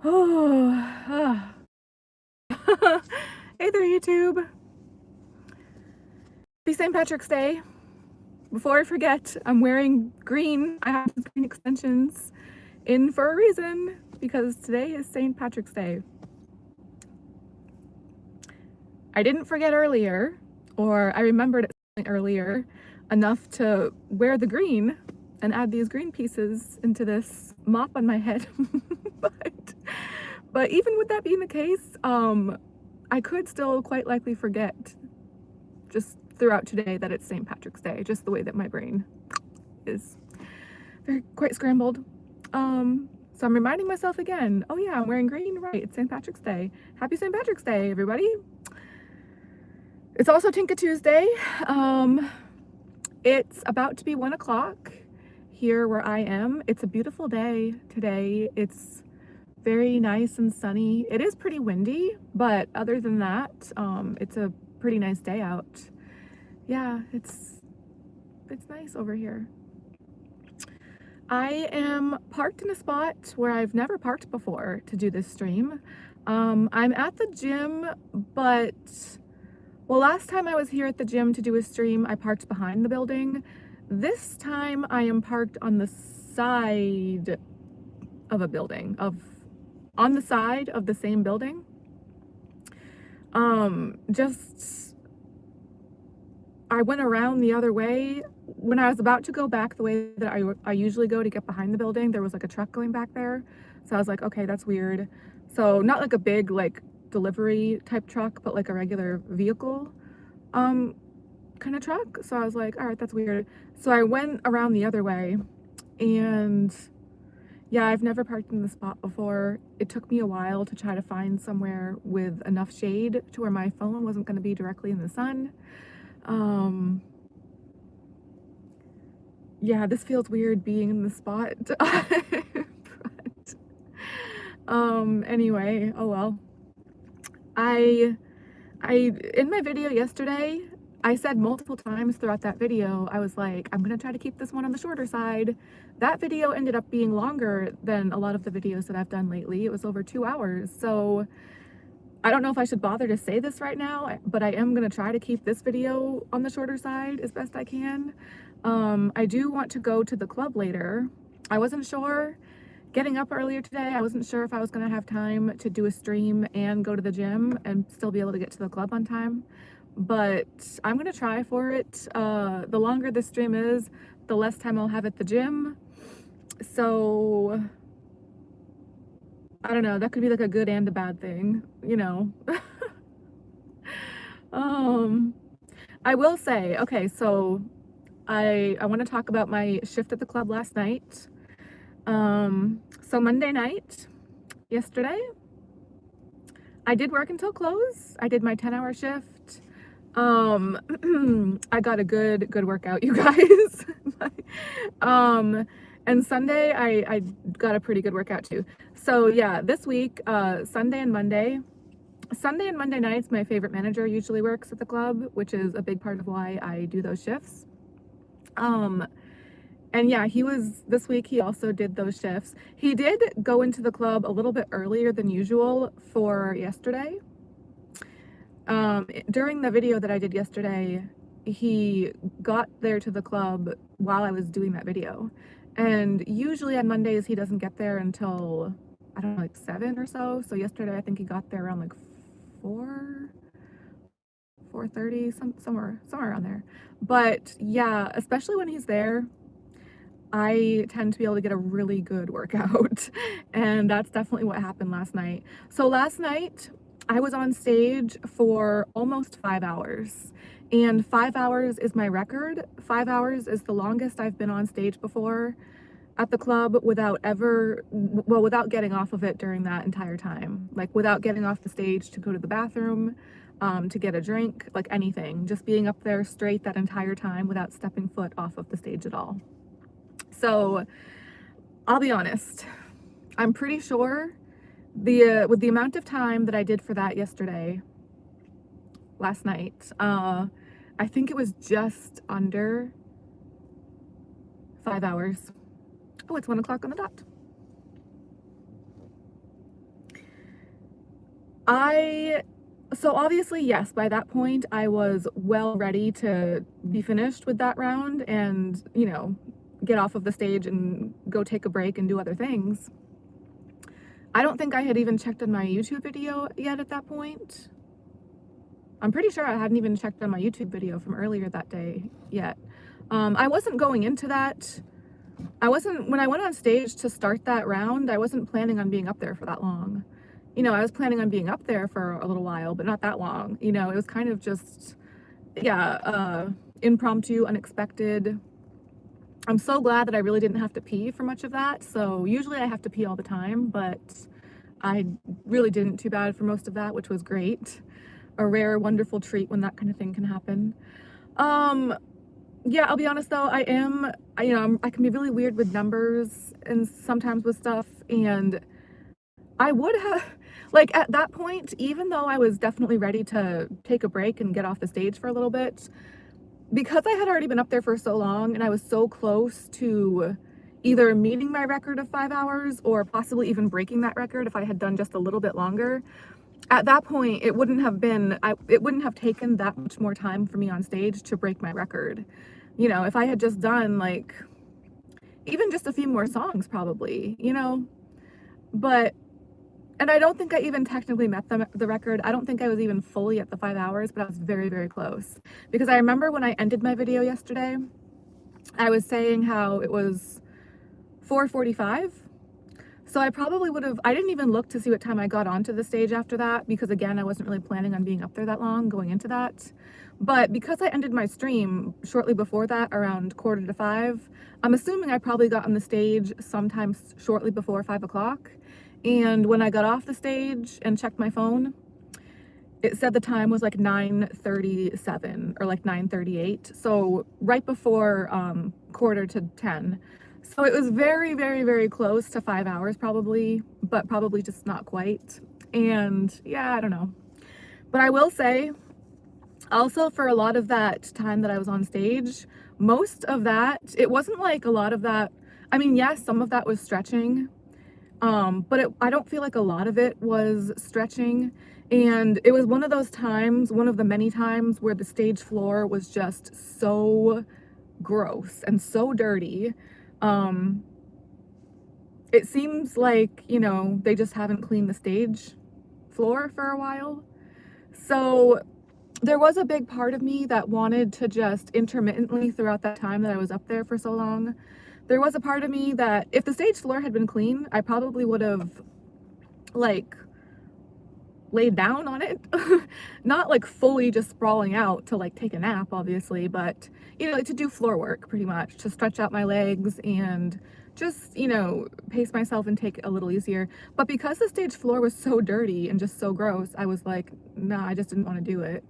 Oh, hey there, YouTube. Happy St. Patrick's Day. Before I forget, I'm wearing green. I have green extensions in for a reason because today is St. Patrick's Day. I didn't forget earlier, or I remembered it earlier enough to wear the green and add these green pieces into this mop on my head. but even with that being the case, I could still quite likely forget just throughout today that it's St. Patrick's Day, just the way that my brain is quite scrambled. So I'm reminding myself again, oh yeah, I'm wearing green, right, it's St. Patrick's Day. Happy St. Patrick's Day, everybody. It's also Tinka Tuesday. It's about to be 1 o'clock here where I am. It's a beautiful day today. It's very nice and sunny. It is pretty windy, but other than that, it's a pretty nice day out. Yeah, it's nice over here. I am parked in a spot where I've never parked before to do this stream. I'm at the gym, but well, last time I was here at the gym to do a stream, I parked behind the building. This time I am parked on the side of a building, on the side of the same building. I went around the other way. When I was about to go back the way that I usually go to get behind the building, there was like a truck going back there. So I was like, okay, that's weird. So not like a big like delivery type truck, but like a regular vehicle kind of truck. So I was like, all right, that's weird. So I went around the other way, and yeah, I've never parked in the spot before. It took me a while to try to find somewhere with enough shade to where my phone wasn't going to be directly in the sun. Yeah, this feels weird being in the spot. Anyway, oh well. I in my video yesterday, I said multiple times throughout that video, I was like, I'm gonna try to keep this one on the shorter side. That video ended up being longer than a lot of the videos that I've done lately. It was over 2 hours. So I don't know if I should bother to say this right now, but I am gonna try to keep this video on the shorter side as best I can. I do want to go to the club later. I wasn't sure, getting up earlier today, I wasn't sure if I was gonna have time to do a stream and go to the gym and still be able to get to the club on time, but I'm gonna try for it. The longer the stream is, the less time I'll have at the gym. So I don't know, that could be like a good and a bad thing, you know. I will say, okay, so I want to talk about my shift at the club last night. So Monday night, yesterday, I did work until close. I did my 10-hour shift. I got a good workout, you guys. And Sunday, I got a pretty good workout too. So yeah, this week, Sunday and Monday nights, my favorite manager usually works at the club, which is a big part of why I do those shifts. And yeah, this week he also did those shifts. He did go into the club a little bit earlier than usual for yesterday. During the video that I did yesterday, he got there to the club while I was doing that video. And usually on Mondays, he doesn't get there until, I don't know, like 7 or so. So yesterday, I think he got there around like 4:30, somewhere around there. But yeah, especially when he's there, I tend to be able to get a really good workout. And that's definitely what happened last night. So last night, I was on stage for almost 5 hours. And 5 hours is my record. 5 hours is the longest I've been on stage before at the club without getting off of it during that entire time. Like without getting off the stage to go to the bathroom, to get a drink, like anything. Just being up there straight that entire time without stepping foot off of the stage at all. So I'll be honest, I'm pretty sure with the amount of time that I did for that last night, I think it was just under 5 hours. Oh, it's 1 o'clock on the dot. So obviously, yes, by that point, I was well ready to be finished with that round and, get off of the stage and go take a break and do other things. I don't think I had even checked on my YouTube video yet at that point. I'm pretty sure I hadn't even checked on my YouTube video from earlier that day yet. I wasn't going into that. When I went on stage to start that round, I wasn't planning on being up there for that long. I was planning on being up there for a little while, but not that long. It was kind of just, yeah, impromptu, unexpected. I'm so glad that I really didn't have to pee for much of that. So usually I have to pee all the time, but I really didn't too bad for most of that, which was great. A rare, wonderful treat when that kind of thing can happen. Yeah, I'll be honest though, I can be really weird with numbers and sometimes with stuff, and I would have, like, at that point, even though I was definitely ready to take a break and get off the stage for a little bit, because I had already been up there for so long and I was so close to either meeting my record of 5 hours or possibly even breaking that record if I had done just a little bit longer, at that point, it wouldn't have taken that much more time for me on stage to break my record. If I had just done, like, even just a few more songs probably, but, and I don't think I even technically met the record. I don't think I was even fully at the 5 hours, but I was very, very close. Because I remember when I ended my video yesterday, I was saying how it was 4:45. So I probably I didn't even look to see what time I got onto the stage after that, because again, I wasn't really planning on being up there that long going into that. But because I ended my stream shortly before that, around 4:45, I'm assuming I probably got on the stage sometime shortly before 5 o'clock. And when I got off the stage and checked my phone, it said the time was like 9:37 or like 9:38. So right before 9:45. So it was very, very, very close to 5 hours probably, but probably just not quite. And yeah, I don't know. But I will say, also for a lot of that time that I was on stage, most of that, it wasn't like a lot of that. I mean, yes, some of that was stretching, but I don't feel like a lot of it was stretching. And it was one of those times, one of the many times where the stage floor was just so gross and so dirty. It seems like, they just haven't cleaned the stage floor for a while. So there was a big part of me that wanted to just intermittently throughout that time that I was up there for so long, there was a part of me that if the stage floor had been clean, I probably would have, like, laid down on it. Not like fully just sprawling out to like take a nap, obviously, but like to do floor work pretty much, to stretch out my legs and just, pace myself and take it a little easier. But because the stage floor was so dirty and just so gross, I was like, nah, I just didn't want to do it.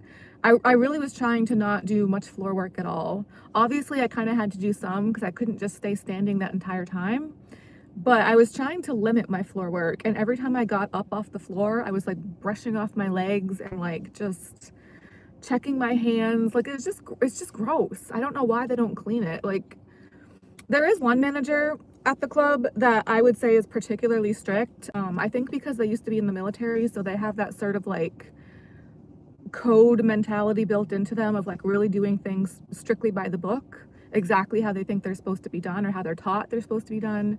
I really was trying to not do much floor work at all. Obviously, I kind of had to do some because I couldn't just stay standing that entire time. But I was trying to limit my floor work, and every time I got up off the floor, I was like brushing off my legs and like just checking my hands. Like it's just gross. I don't know why they don't clean it. Like, there is one manager at the club that I would say is particularly strict. I think because they used to be in the military, so they have that sort of like code mentality built into them of like really doing things strictly by the book, exactly how they think they're supposed to be done or how they're taught they're supposed to be done.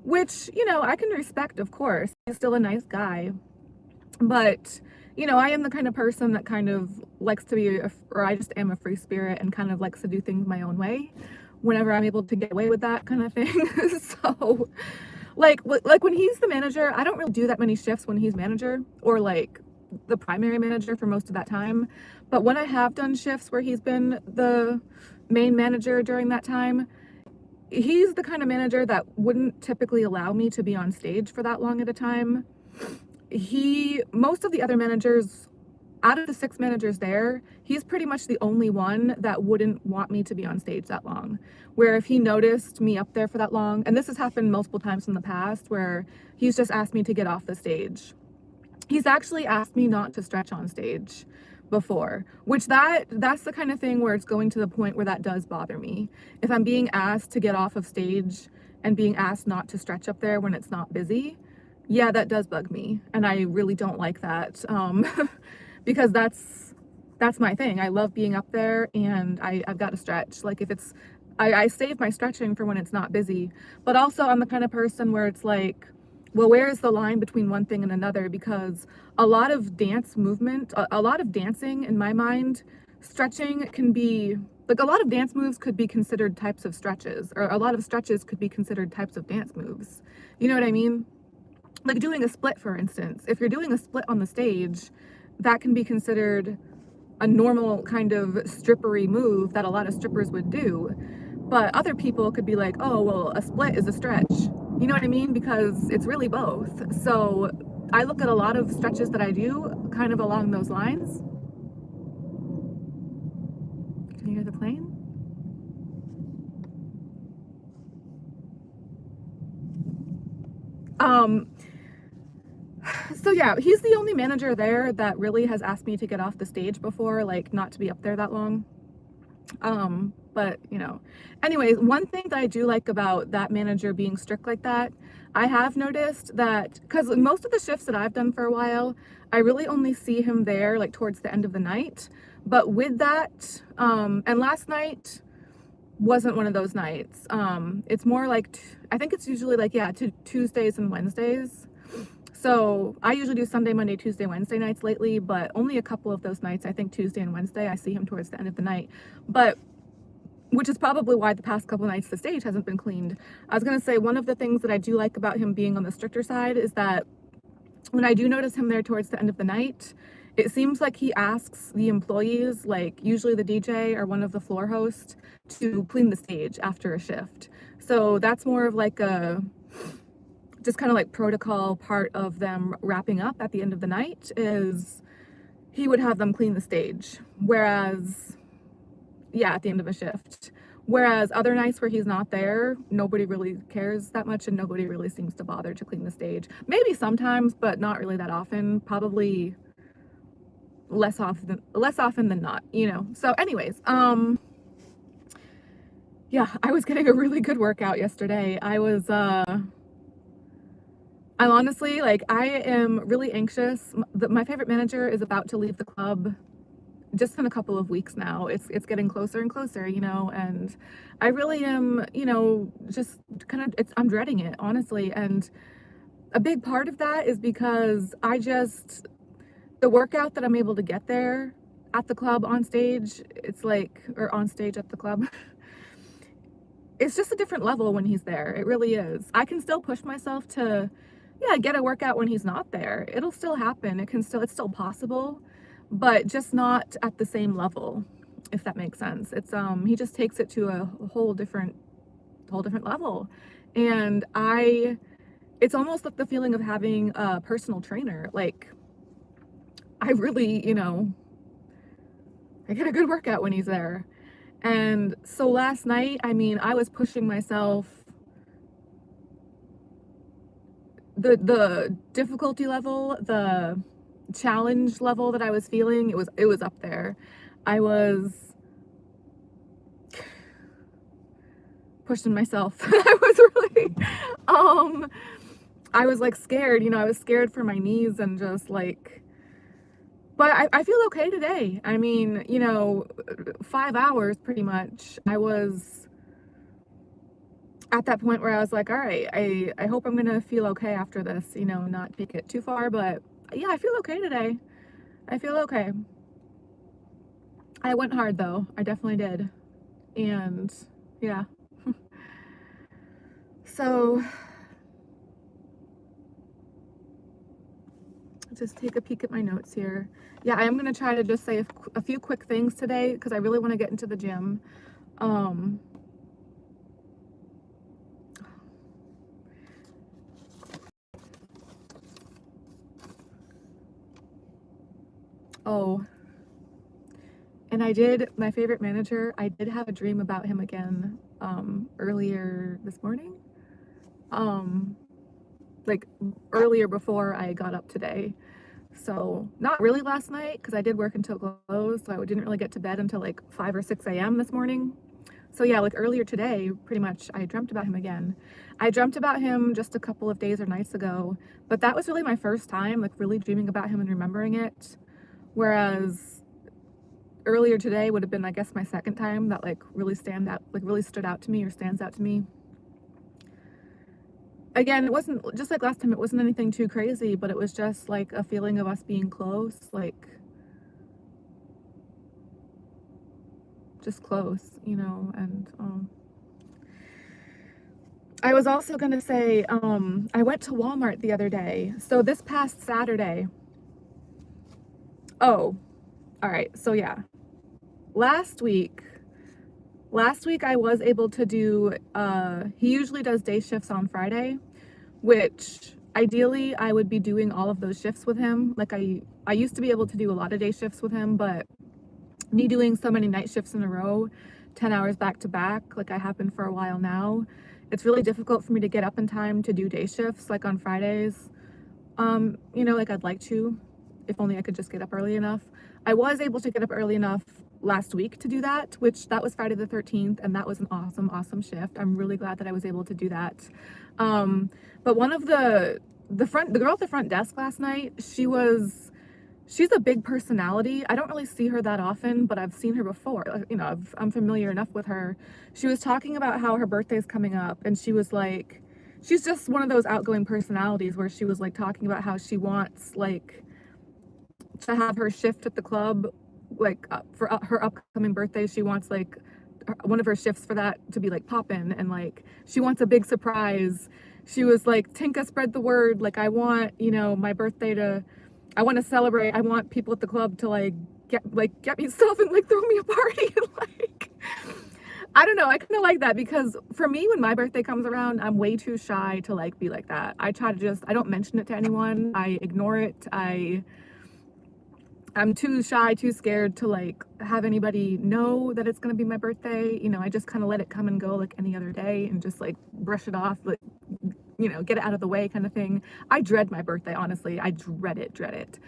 Which, I can respect, of course. He's still a nice guy. But, I am the kind of person that kind of likes to be, or I just am a free spirit and kind of likes to do things my own way whenever I'm able to get away with that kind of thing. So, like when he's the manager, I don't really do that many shifts when he's manager or like the primary manager for most of that time. But when I have done shifts where he's been the main manager during that time, he's the kind of manager that wouldn't typically allow me to be on stage for that long at a time. Most of the other managers, out of the 6 managers there, he's pretty much the only one that wouldn't want me to be on stage that long. Where if he noticed me up there for that long, and this has happened multiple times in the past, where he's just asked me to get off the stage. He's actually asked me not to stretch on stage before, which that's the kind of thing where it's going to the point where that does bother me. If I'm being asked to get off of stage and being asked not to stretch up there when it's not busy, Yeah, that does bug me, and I really don't like that, because that's my thing. I love being up there, and I've got to stretch. Like if it's, I save my stretching for when it's not busy, but also I'm the kind of person where it's like, well, where is the line between one thing and another? Because a lot of dance movement, a lot of dancing in my mind, stretching can be like a lot of dance moves could be considered types of stretches, or a lot of stretches could be considered types of dance moves. You know what I mean? Like doing a split, for instance. If you're doing a split on the stage, that can be considered a normal kind of strippery move that a lot of strippers would do. But other people could be like, oh, well, a split is a stretch. You know what I mean? Because it's really both. So I look at a lot of stretches that I do kind of along those lines. Can you hear the plane? Um, so yeah, he's the only manager there that really has asked me to get off the stage before, like not to be up there that long. But you know, anyways, one thing that I do like about that manager being strict like that, I have noticed that because most of the shifts that I've done for a while, I really only see him there like towards the end of the night. But with that, and last night wasn't one of those nights. It's more like I think it's usually like yeah, Tuesdays and Wednesdays. So I usually do Sunday, Monday, Tuesday, Wednesday nights lately, but only a couple of those nights, I think Tuesday and Wednesday, I see him towards the end of the night. But which is probably why the past couple nights the stage hasn't been cleaned. I was gonna say one of the things that I do like about him being on the stricter side is that when I do notice him there towards the end of the night, it seems like he asks the employees, like usually the DJ or one of the floor hosts, to clean the stage after a shift. So that's more of like a just kind of like protocol part of them wrapping up at the end of the night is he would have them clean the stage. Whereas, yeah, at the end of a shift. Whereas other nights where he's not there, nobody really cares that much and nobody really seems to bother to clean the stage. Maybe sometimes, but not really that often. Probably less often than not, you know. So anyways, yeah, I was getting a really good workout yesterday. I'm honestly like I am really anxious. My favorite manager is about to leave the club just in a couple of weeks now. It's getting closer and closer, you know, and I really am, you know, just kind of I'm dreading it, honestly. And a big part of that is because the workout that I'm able to get there at the club on stage, it's like or on stage at the club. It's just a different level when he's there. It really is. I can still push myself to yeah, get a workout when he's not there. It'll still happen. It's still possible, but just not at the same level, if that makes sense. It's he just takes it to a whole different level. And it's almost like the feeling of having a personal trainer. Like I really, you know, I get a good workout when he's there. And so last night, I mean, I was pushing myself the difficulty level, the challenge level that I was feeling, it was up there. I was pushing myself. I was really I was like scared, you know, I was scared for my knees and just like but I feel okay today. I mean, you know, 5 hours pretty much. I was at that point where I was like, all right, I hope I'm gonna feel okay after this, you know, not take it too far, but yeah, I feel okay today. I feel okay. I went hard though. I definitely did. And yeah. So just take a peek at my notes here. Yeah, I am gonna try to just say a few quick things today because I really want to get into the gym. Um, oh, and my favorite manager, I did have a dream about him again earlier this morning. Um, like earlier before I got up today. So not really last night because I did work until close, so I didn't really get to bed until like 5 or 6 a.m. this morning. So yeah, like earlier today, pretty much I dreamt about him again. I dreamt about him just a couple of days or nights ago, but that was really my first time like really dreaming about him and remembering it. Whereas earlier today would have been, I guess, my second time that like really stood out to me or stands out to me. Again, it wasn't just like last time, it wasn't anything too crazy, but it was just like a feeling of us being close, like just close, and I was also gonna say, I went to Walmart the other day. So this past Saturday. Oh, all right. So yeah, last week, I was able to do. He usually does day shifts on Friday, which ideally I would be doing all of those shifts with him. Like I used to be able to do a lot of day shifts with him, but me doing so many night shifts in a row, 10 hours back to back, like I have been for a while now, it's really difficult for me to get up in time to do day shifts like on Fridays. Like I'd like to, if only I could just get up early enough. I was able to get up early enough last week to do that, which that was Friday the 13th, and that was an awesome shift. I'm really glad that I was able to do that. But one of the girl at the front desk last night, she's a big personality. I don't really see her that often, but I've seen her before. I'm familiar enough with her. She was talking about how her birthday's coming up, and she was like, she's just one of those outgoing personalities where she was like talking about how she wants like to have her shift at the club, like for her upcoming birthday. She wants like one of her shifts for that to be like poppin', and like she wants a big surprise. She was like, Tinka, spread the word. Like I want, my birthday to, I want to celebrate. I want people at the club to like get me stuff and like throw me a party and like I don't know. I kind of like that because for me, when my birthday comes around, I'm way too shy to like be like that. I try to I don't mention it to anyone. I ignore it. I'm too shy, too scared to like have anybody know that it's gonna be my birthday. I just kind of let it come and go like any other day and just like brush it off, like, get it out of the way kind of thing. I dread my birthday, honestly. I dread it.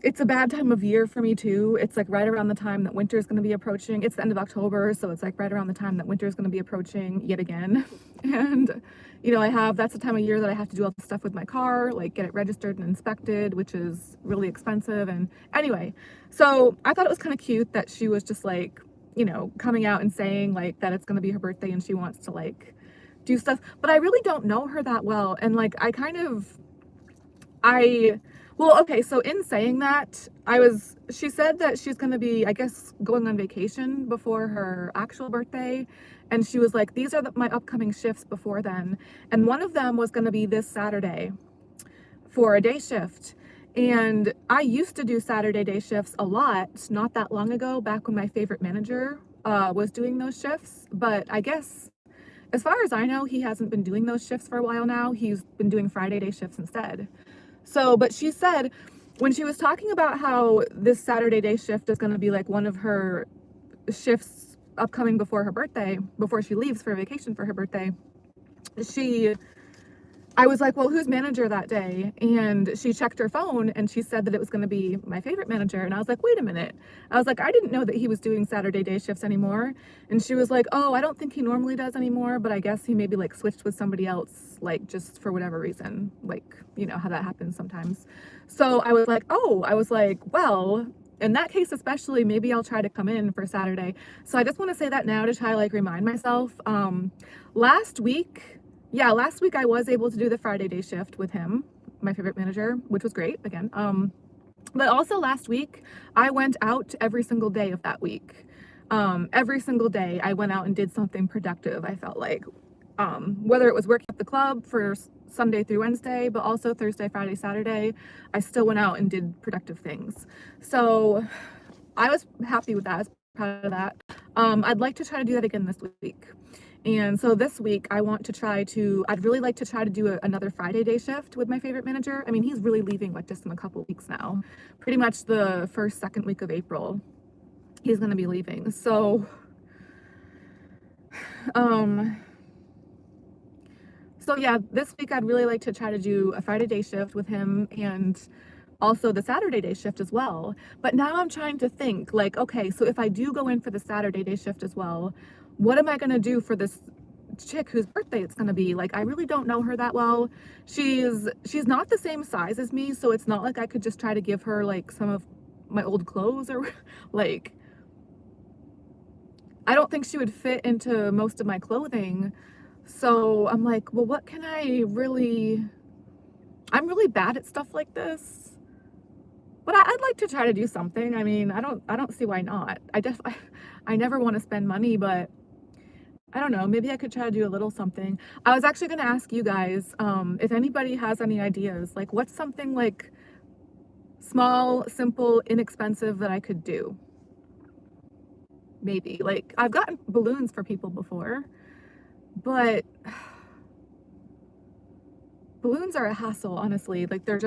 It's a bad time of year for me too. It's like right around the time that winter is going to be approaching. It's the end of October, so it's like right around the time that winter is going to be approaching yet again. And that's the time of year that I have to do all the stuff with my car, like get it registered and inspected, which is really expensive. And anyway, so I thought it was kind of cute that she was just like, coming out and saying like that it's going to be her birthday and she wants to like do stuff. But I really don't know her that well, and like well, okay, so in saying that, she said that she's gonna be, I guess, going on vacation before her actual birthday. And she was like, these are my upcoming shifts before then. And one of them was gonna be this Saturday for a day shift. And I used to do Saturday day shifts a lot, not that long ago, back when my favorite manager was doing those shifts. But I guess, as far as I know, he hasn't been doing those shifts for a while now. He's been doing Friday day shifts instead. So, but she said when she was talking about how this Saturday day shift is going to be like one of her shifts upcoming before her birthday, before she leaves for vacation for her birthday, I was like, well, who's manager that day? And she checked her phone and she said that it was going to be my favorite manager. And I was like, wait a minute. I was like, I didn't know that he was doing Saturday day shifts anymore. And she was like, oh, I don't think he normally does anymore, but I guess he maybe like switched with somebody else, like just for whatever reason, like, how that happens sometimes. So I was like, well, in that case, especially, maybe I'll try to come in for Saturday. So I just want to say that now to try to like remind myself. Last week I was able to do the Friday day shift with him, my favorite manager, which was great again. But also last week, I went out every single day of that week. Every single day I went out and did something productive, I felt like. Whether it was working at the club for Sunday through Wednesday, but also Thursday, Friday, Saturday, I still went out and did productive things. So I was happy with that. I was proud of that. I'd like to try to do that again this week. And so this week I'd really like to try to do another Friday day shift with my favorite manager. I mean, he's really leaving like just in a couple weeks now. Pretty much the second week of April, he's going to be leaving. So, yeah, this week I'd really like to try to do a Friday day shift with him. And also the Saturday day shift as well. But now I'm trying to think like, okay, so if I do go in for the Saturday day shift as well, what am I going to do for this chick whose birthday it's going to be? Like, I really don't know her that well. She's not the same size as me, so it's not like I could just try to give her like some of my old clothes or like, I don't think she would fit into most of my clothing. So I'm like, well, what can I'm really bad at stuff like this. But I'd like to try to do something. I mean, I don't see why not. I never want to spend money, but I don't know, maybe I could try to do a little something. I was actually going to ask you guys if anybody has any ideas, like what's something like small, simple, inexpensive that I could do? Maybe. Like I've gotten balloons for people before, but balloons are a hassle, honestly. Like they're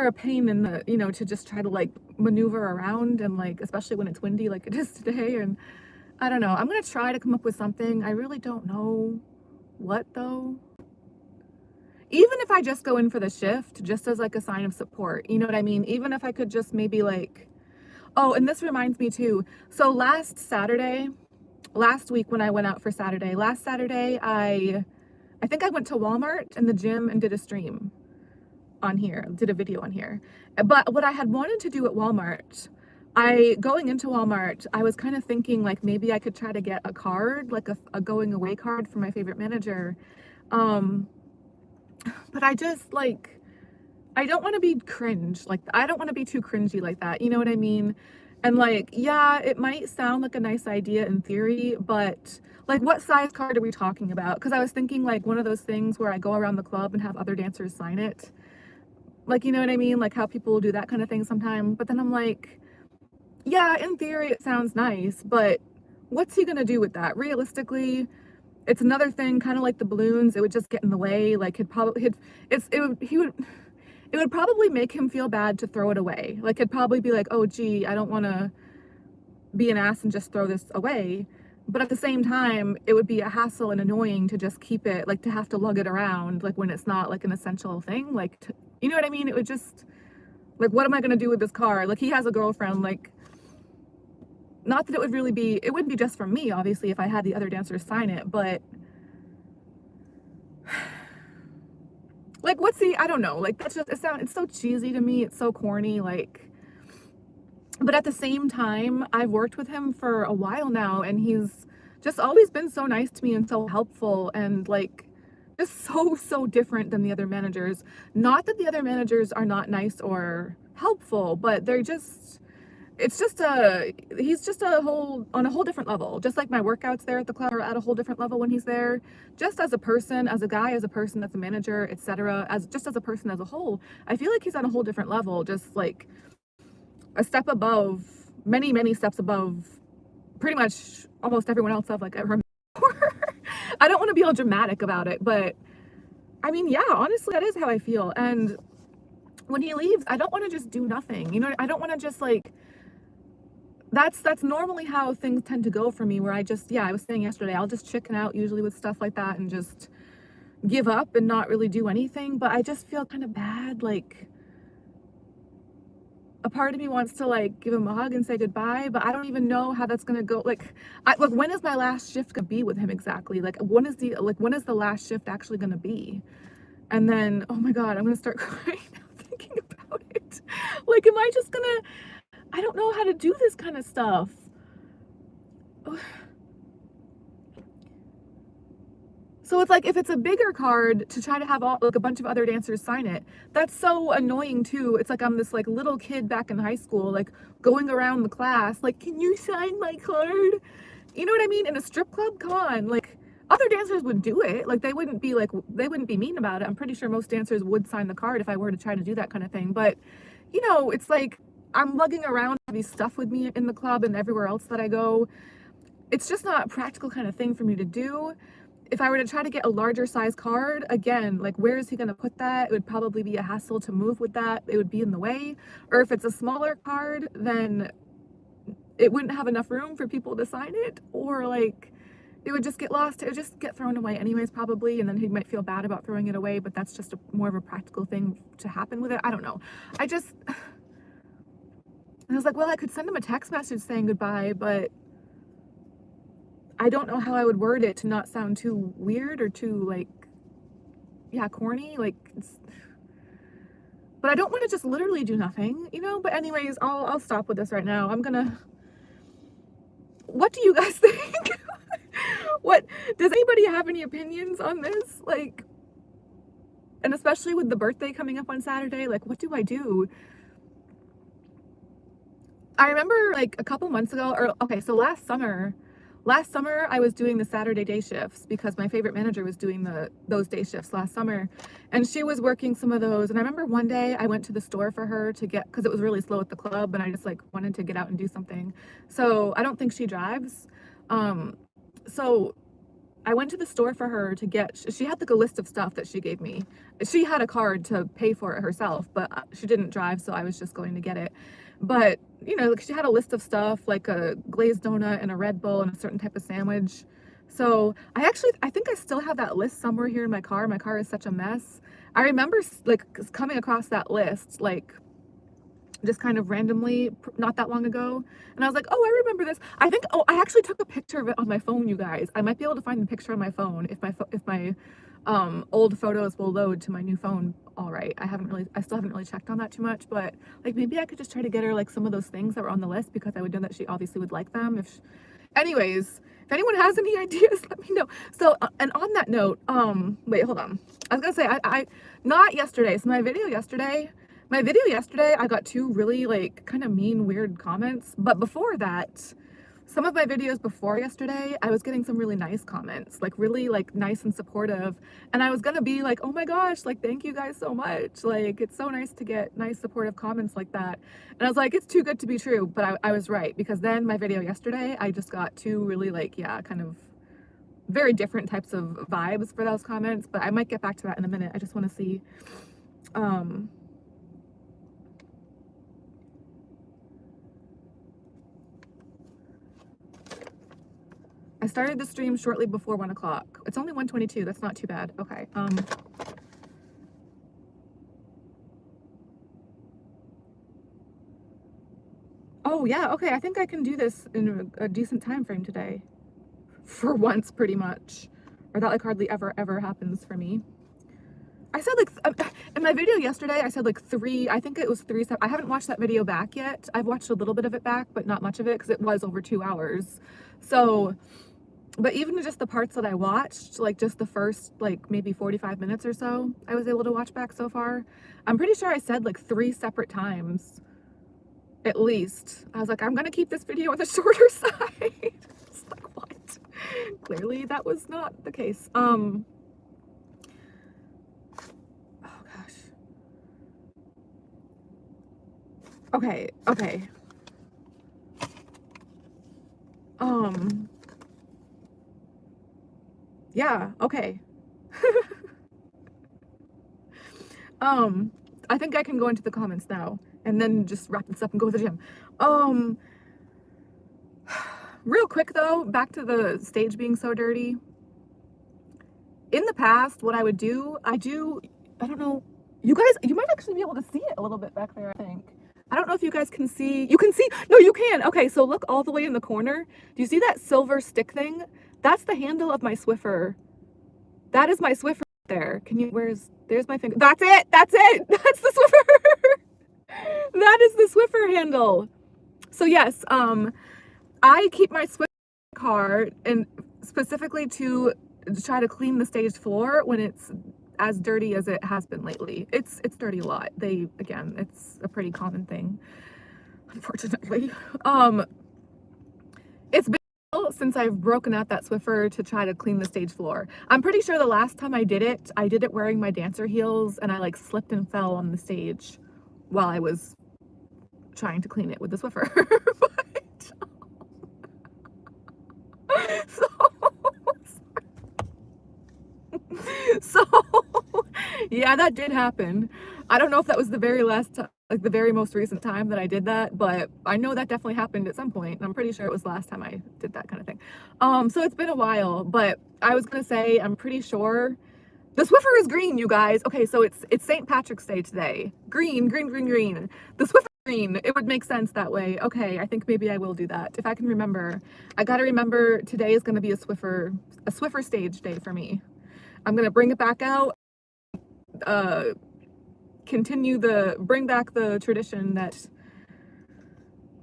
a pain in the, to just try to like maneuver around, and like especially when it's windy like it is today. And I don't know, I'm gonna try to come up with something. I really don't know what though. Even if I just go in for the shift just as like a sign of support, you know what I mean? Even if I could just maybe like, oh, and this reminds me too, so last week when I went out for last Saturday, I think I went to Walmart and the gym and did a stream on here, did a video on here. But what I had wanted to do at Walmart, going into Walmart, I was kind of thinking like maybe I could try to get a card, like a going away card for my favorite manager. But I just like, I don't want to be cringe. Like, I don't want to be too cringy like that. You know what I mean? And like, yeah, it might sound like a nice idea in theory, but like, what size card are we talking about? Because I was thinking like one of those things where I go around the club and have other dancers sign it. Like, you know what I mean? Like how people do that kind of thing sometimes. But then I'm like, yeah, in theory, it sounds nice, but what's he gonna do with that? Realistically, it's another thing, kind of like the balloons. It would just get in the way. Like, it would probably make him feel bad to throw it away. Like, it'd probably be like, oh, gee, I don't want to be an ass and just throw this away. But at the same time, it would be a hassle and annoying to just keep it, like to have to lug it around, like when it's not like an essential thing. Like, you know what I mean? It would just, like, what am I going to do with this car? Like, he has a girlfriend, like, not that it wouldn't be just for me, obviously, if I had the other dancers sign it, but like, I don't know, like, it's so cheesy to me, it's so corny, like, but at the same time, I've worked with him for a while now, and he's just always been so nice to me and so helpful, and like, just so different than the other managers. Not that the other managers are not nice or helpful, but he's just on a whole different level. Just like my workouts there at the club are at a whole different level when he's there. Just as a person, as a guy, as a person, as a manager, etc. Just as a person as a whole, I feel like he's on a whole different level. Just like a step above, many steps above, pretty much almost everyone else I've like ever met before. I don't want to be all dramatic about it, but I mean, yeah, honestly, that is how I feel. And when he leaves, I don't want to just do nothing. You know, I don't want to just like, that's normally how things tend to go for me, where I was saying yesterday, I'll just chicken out usually with stuff like that and just give up and not really do anything. But I just feel kind of bad. Like, a part of me wants to like give him a hug and say goodbye, but I don't even know how that's gonna go. Like, look, when is my last shift gonna be with him exactly? Like, when is the last shift actually gonna be? And then, oh my God, I'm gonna start crying now thinking about it. Like, am I just gonna, I don't know how to do this kind of stuff. So it's like, if it's a bigger card to try to have like a bunch of other dancers sign it, that's so annoying too. It's like I'm this like little kid back in high school, like going around the class, like, can you sign my card? You know what I mean? In a strip club, come on. Like, other dancers would do it. Like, they wouldn't be mean about it. I'm pretty sure most dancers would sign the card if I were to try to do that kind of thing. But, you know, it's like I'm lugging around heavy stuff with me in the club and everywhere else that I go. It's just not a practical kind of thing for me to do. If I were to try to get a larger size card, again, like, where is he going to put that? It would probably be a hassle to move with that. It would be in the way. Or if it's a smaller card, then it wouldn't have enough room for people to sign it. Or like, it would just get lost. It would just get thrown away anyways, probably, and then he might feel bad about throwing it away, but that's just more of a practical thing to happen with it. I don't know. I was like, well, I could send him a text message saying goodbye, but I don't know how I would word it to not sound too weird or too, like, yeah, corny. Like, but I don't want to just literally do nothing, you know? But anyways, I'll stop with this right now. What do you guys think? What, does anybody have any opinions on this? Like, and especially with the birthday coming up on Saturday, like, what do I do? I remember like a couple months ago, or okay, so last summer I was doing the Saturday day shifts because my favorite manager was doing those day shifts last summer, and she was working some of those. And I remember one day I went to the store for her to get, because it was really slow at the club, and I just like wanted to get out and do something. So I don't think she drives. So I went to the store for her to get, she had like a list of stuff that she gave me. She had a card to pay for it herself, but she didn't drive, so I was just going to get it. But, you know, like she had a list of stuff like a glazed donut and a Red Bull and a certain type of sandwich. So I think I still have that list somewhere here in my car. My car is such a mess. I remember like coming across that list, like just kind of randomly not that long ago, and I was like, oh, I remember this. I actually took a picture of it on my phone, you guys. I might be able to find the picture on my phone if my old photos will load to my new phone. All right, I still haven't really checked on that too much, but like maybe I could just try to get her like some of those things that were on the list, because I would know that she obviously would like them. Anyways, if anyone has any ideas, let me know. So and on that note, wait, hold on, I was gonna say, I not yesterday, so my video yesterday, I got 2 really like kind of mean, weird comments. But before that, some of my videos before yesterday, I was getting some really nice comments, like really like nice and supportive. And I was gonna be like, oh my gosh, like thank you guys so much. Like it's so nice to get nice supportive comments like that. And I was like, it's too good to be true. But I was right, because then my video yesterday, I just got 2 really like, yeah, kind of very different types of vibes for those comments. But I might get back to that in a minute. I just want to see. I started the stream shortly before 1 o'clock. It's only 1:22. That's not too bad. Okay. Oh yeah. Okay. I think I can do this in a decent time frame today. For once, pretty much, or that like hardly ever happens for me. I said like in my video yesterday, I said like 3. I think it was 3. I haven't watched that video back yet. I've watched a little bit of it back, but not much of it, because it was over 2 hours. So. But even just the parts that I watched, like just the first like maybe 45 minutes or so, I was able to watch back so far. I'm pretty sure I said like 3 separate times, at least. I was like, I'm gonna keep this video on the shorter side. It's like, what? Clearly that was not the case. Oh gosh. Okay. Yeah, okay. I think I can go into the comments now and then just wrap this up and go to the gym. Real quick though, back to the stage being so dirty. In the past, what I would do, I don't know, you guys, you might actually be able to see it a little bit back there, I think. I don't know if you guys can see, no, you can. Okay, so look all the way in the corner. Do you see that silver stick thing? That's the handle of my Swiffer. That is my Swiffer there. There's my finger. That's it. That's the Swiffer. That is the Swiffer handle. So yes, I keep my Swiffer car, and specifically to try to clean the stage floor when it's as dirty as it has been lately. It's dirty a lot. Again, it's a pretty common thing, unfortunately. It's been since I've broken out that Swiffer to try to clean the stage floor. I'm pretty sure the last time I did it wearing my dancer heels, and I like slipped and fell on the stage while I was trying to clean it with the Swiffer. So yeah, that did happen. I don't know if that was the very last time like the very most recent time that I did that, but I know that definitely happened at some point, and I'm pretty sure it was the last time I did that kind of thing. So it's been a while, but I was gonna say I'm pretty sure the Swiffer is green, you guys. Okay, so it's St. Patrick's Day today. Green, green, green, green. The Swiffer green. It would make sense that way. Okay, I think maybe I will do that if I can remember. I gotta remember today is gonna be a Swiffer stage day for me. I'm gonna bring it back out. Bring back the tradition that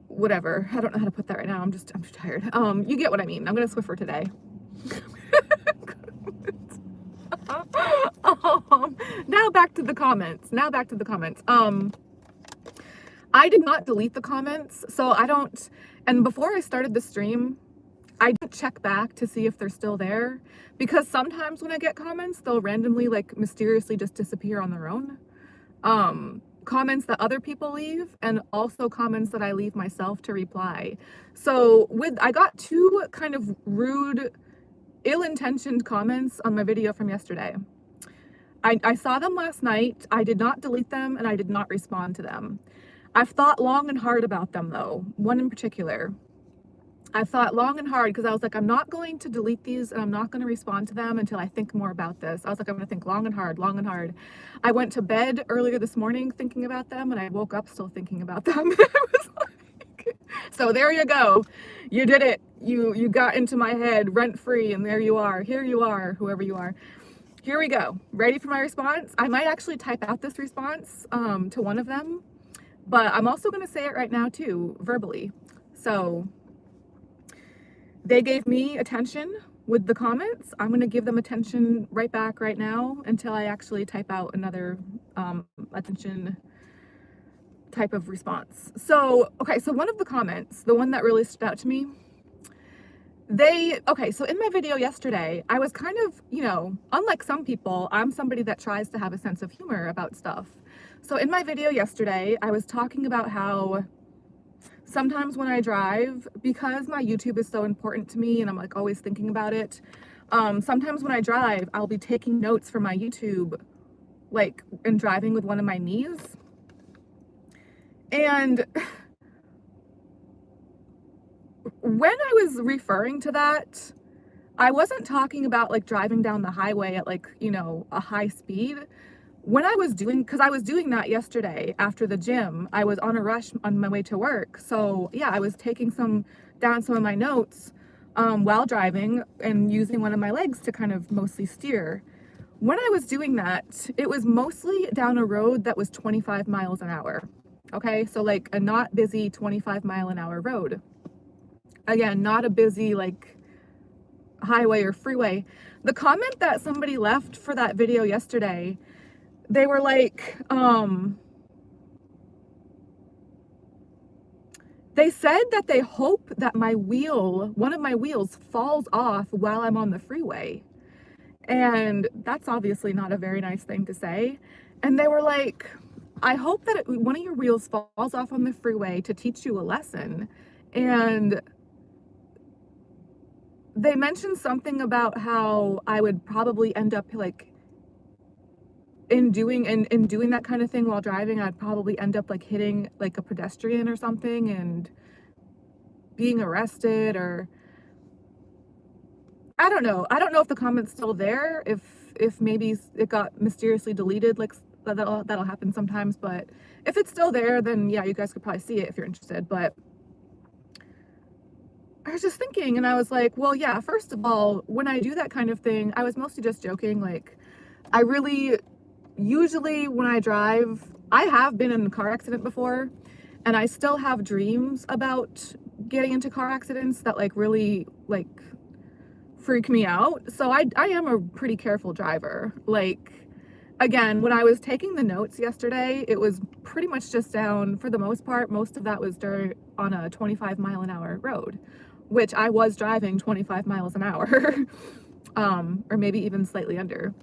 whatever. I don't know how to put that right now. I'm too tired. You get what I mean. I'm gonna Swiffer today. Now back to the comments. I did not delete the comments, so I don't, and before I started the stream, I didn't check back to see if they're still there, because sometimes when I get comments, they'll randomly, like, mysteriously just disappear on their own. Comments that other people leave, and also comments that I leave myself to reply. So I got 2 kind of rude, ill-intentioned comments on my video from yesterday. I saw them last night. I did not delete them, and I did not respond to them. I've thought long and hard about them, though. One in particular. I thought long and hard because I was like, I'm not going to delete these, and I'm not going to respond to them until I think more about this. I was like, I'm going to think long and hard, long and hard. I went to bed earlier this morning thinking about them, and I woke up still thinking about them. So there you go. You did it. You got into my head rent free, and there you are. Here you are, whoever you are. Here we go. Ready for my response? I might actually type out this response to one of them, but I'm also going to say it right now too, verbally. So they gave me attention with the comments. I'm going to give them attention right back right now until I actually type out another attention type of response. So, okay, so one of the comments, the one that really stood out to me, so in my video yesterday, I was kind of, unlike some people, I'm somebody that tries to have a sense of humor about stuff. So in my video yesterday, I was talking about how sometimes when I drive, because my YouTube is so important to me and I'm like always thinking about it, sometimes when I drive, I'll be taking notes for my YouTube, like, and driving with one of my knees. And when I was referring to that, I wasn't talking about like driving down the highway at like, a high speed. When I was because I was doing that yesterday after the gym, I was on a rush on my way to work. So yeah, I was taking down some of my notes while driving and using one of my legs to kind of mostly steer. When I was doing that, it was mostly down a road that was 25 miles an hour. Okay, so like a not busy 25-mile-an-hour road. Again, not a busy like highway or freeway. The comment that somebody left for that video yesterday, they were like, they said that they hope that one of my wheels falls off while I'm on the freeway. And that's obviously not a very nice thing to say. And they were like, I hope that one of your wheels falls off on the freeway to teach you a lesson. And they mentioned something about how I would probably end up like in doing that kind of thing while driving, I'd probably end up like hitting like a pedestrian or something and being arrested, or I don't know if the comment's still there, if maybe it got mysteriously deleted, like that'll happen sometimes, but if it's still there, then yeah, you guys could probably see it if you're interested. But I was just thinking, and I was like, well, yeah, first of all, when I do that kind of thing, I was mostly just joking. Like, I really, usually when I drive, I have been in a car accident before, and I still have dreams about getting into car accidents that like really like freak me out. So I am a pretty careful driver. Like, again, when I was taking the notes yesterday, it was pretty much just down, for the most part, most of that was on a 25-mile-an-hour road, which I was driving 25 miles an hour, or maybe even slightly under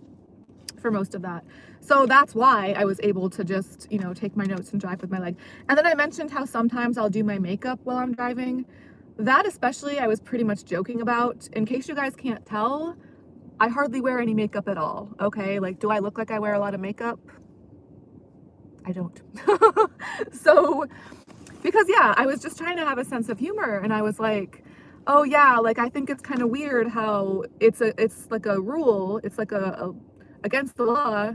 for most of that. So that's why I was able to just, take my notes and drive with my leg. And then I mentioned how sometimes I'll do my makeup while I'm driving. That especially I was pretty much joking about. In case you guys can't tell, I hardly wear any makeup at all, okay? Like, do I look like I wear a lot of makeup? I don't. So, because yeah, I was just trying to have a sense of humor, and I was like, oh yeah, like I think it's kind of weird how it's like a rule, it's like a against the law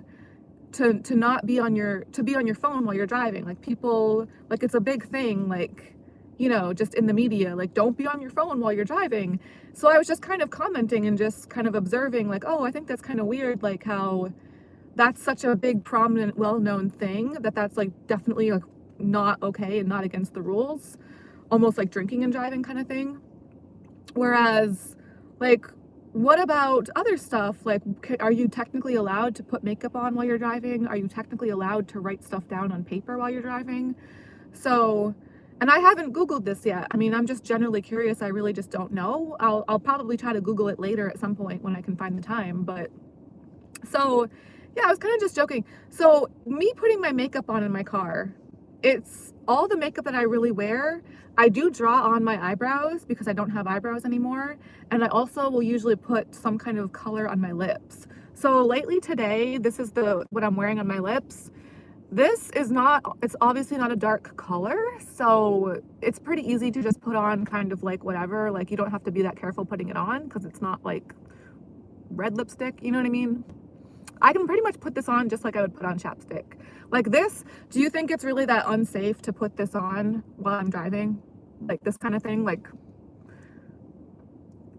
to not be on your to be on your phone while you're driving. Like people, like it's a big thing, like, you know, just in the media, like don't be on your phone while you're driving. So I was just kind of commenting and just kind of observing, like, oh, I think that's kind of weird, like how that's such a big, prominent, well-known thing that's like definitely like not okay and not against the rules, almost like drinking and driving kind of thing. Whereas, like, what about other stuff? Like, are you technically allowed to put makeup on while you're driving? Are you technically allowed to write stuff down on paper while you're driving? So, and I haven't Googled this yet. I mean, I'm just generally curious. I really just don't know. I'll probably try to Google it later at some point when I can find the time. But so, yeah, I was kind of just joking. So, me putting my makeup on in my car, it's all the makeup that I really wear. I do draw on my eyebrows because I don't have eyebrows anymore. And I also will usually put some kind of color on my lips. So lately today, this is what I'm wearing on my lips. This is not, it's obviously not a dark color. So it's pretty easy to just put on kind of like whatever. Like you don't have to be that careful putting it on because it's not like red lipstick, you know what I mean? I can pretty much put this on just like I would put on chapstick. Like this, do you think it's really that unsafe to put this on while I'm driving? Like this kind of thing, like,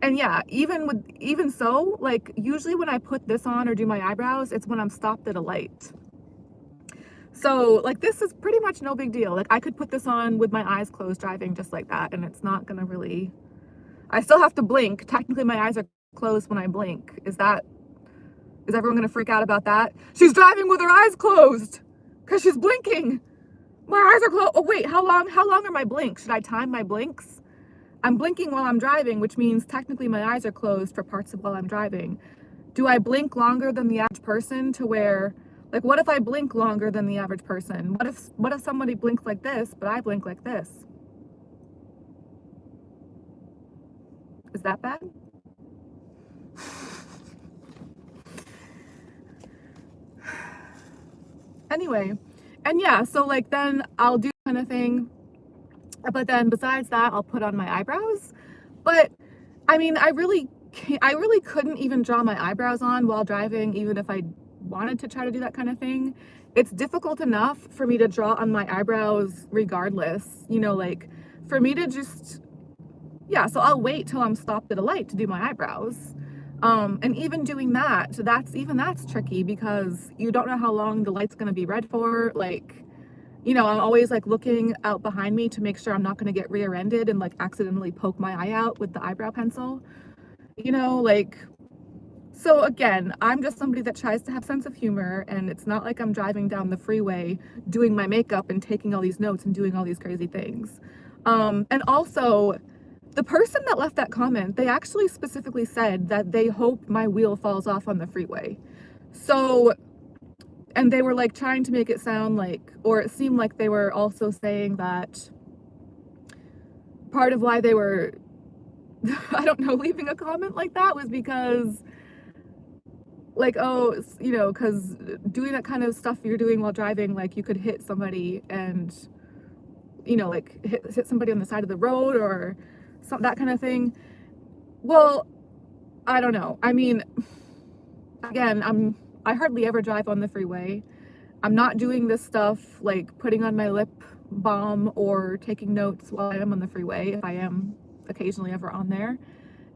and yeah, even so, like usually when I put this on or do my eyebrows, it's when I'm stopped at a light. So like this is pretty much no big deal. Like I could put this on with my eyes closed driving just like that, and it's not gonna really, I still have to blink. Technically my eyes are closed when I blink. Is everyone gonna freak out about that? She's driving with her eyes closed because she's blinking. My eyes are closed. Oh wait, how long are my blinks? Should I time my blinks? I'm blinking while I'm driving, which means technically my eyes are closed for parts of while I'm driving. Do I blink longer than the average person to where, like what if I blink longer than the average person? What if somebody blinks like this, but I blink like this? Is that bad? Anyway, and yeah, so like then I'll do kind of thing, but then besides that, I'll put on my eyebrows. But I mean, I really couldn't even draw my eyebrows on while driving, even if I wanted to try to do that kind of thing. It's difficult enough for me to draw on my eyebrows regardless, you know, like for me to just, yeah, so I'll wait till I'm stopped at a light to do my eyebrows. And even doing that, that's tricky because you don't know how long the light's gonna be red for. Like, you know, I'm always like looking out behind me to make sure I'm not gonna get rear-ended and like accidentally poke my eye out with the eyebrow pencil. You know, like, so again, I'm just somebody that tries to have sense of humor, and it's not like I'm driving down the freeway doing my makeup and taking all these notes and doing all these crazy things. And also, the person that left that comment, they actually specifically said that they hope my wheel falls off on the freeway. So, and they were like trying to make it sound like, or it seemed like they were also saying that part of why they were, I don't know, leaving a comment like that was because, like, oh, you know, because doing that kind of stuff you're doing while driving, like you could hit somebody and, you know, like hit somebody on the side of the road or that kind of thing. Well, I don't know. I mean, again, I hardly ever drive on the freeway. I'm not doing this stuff like putting on my lip balm or taking notes while I am on the freeway, if I am occasionally ever on there.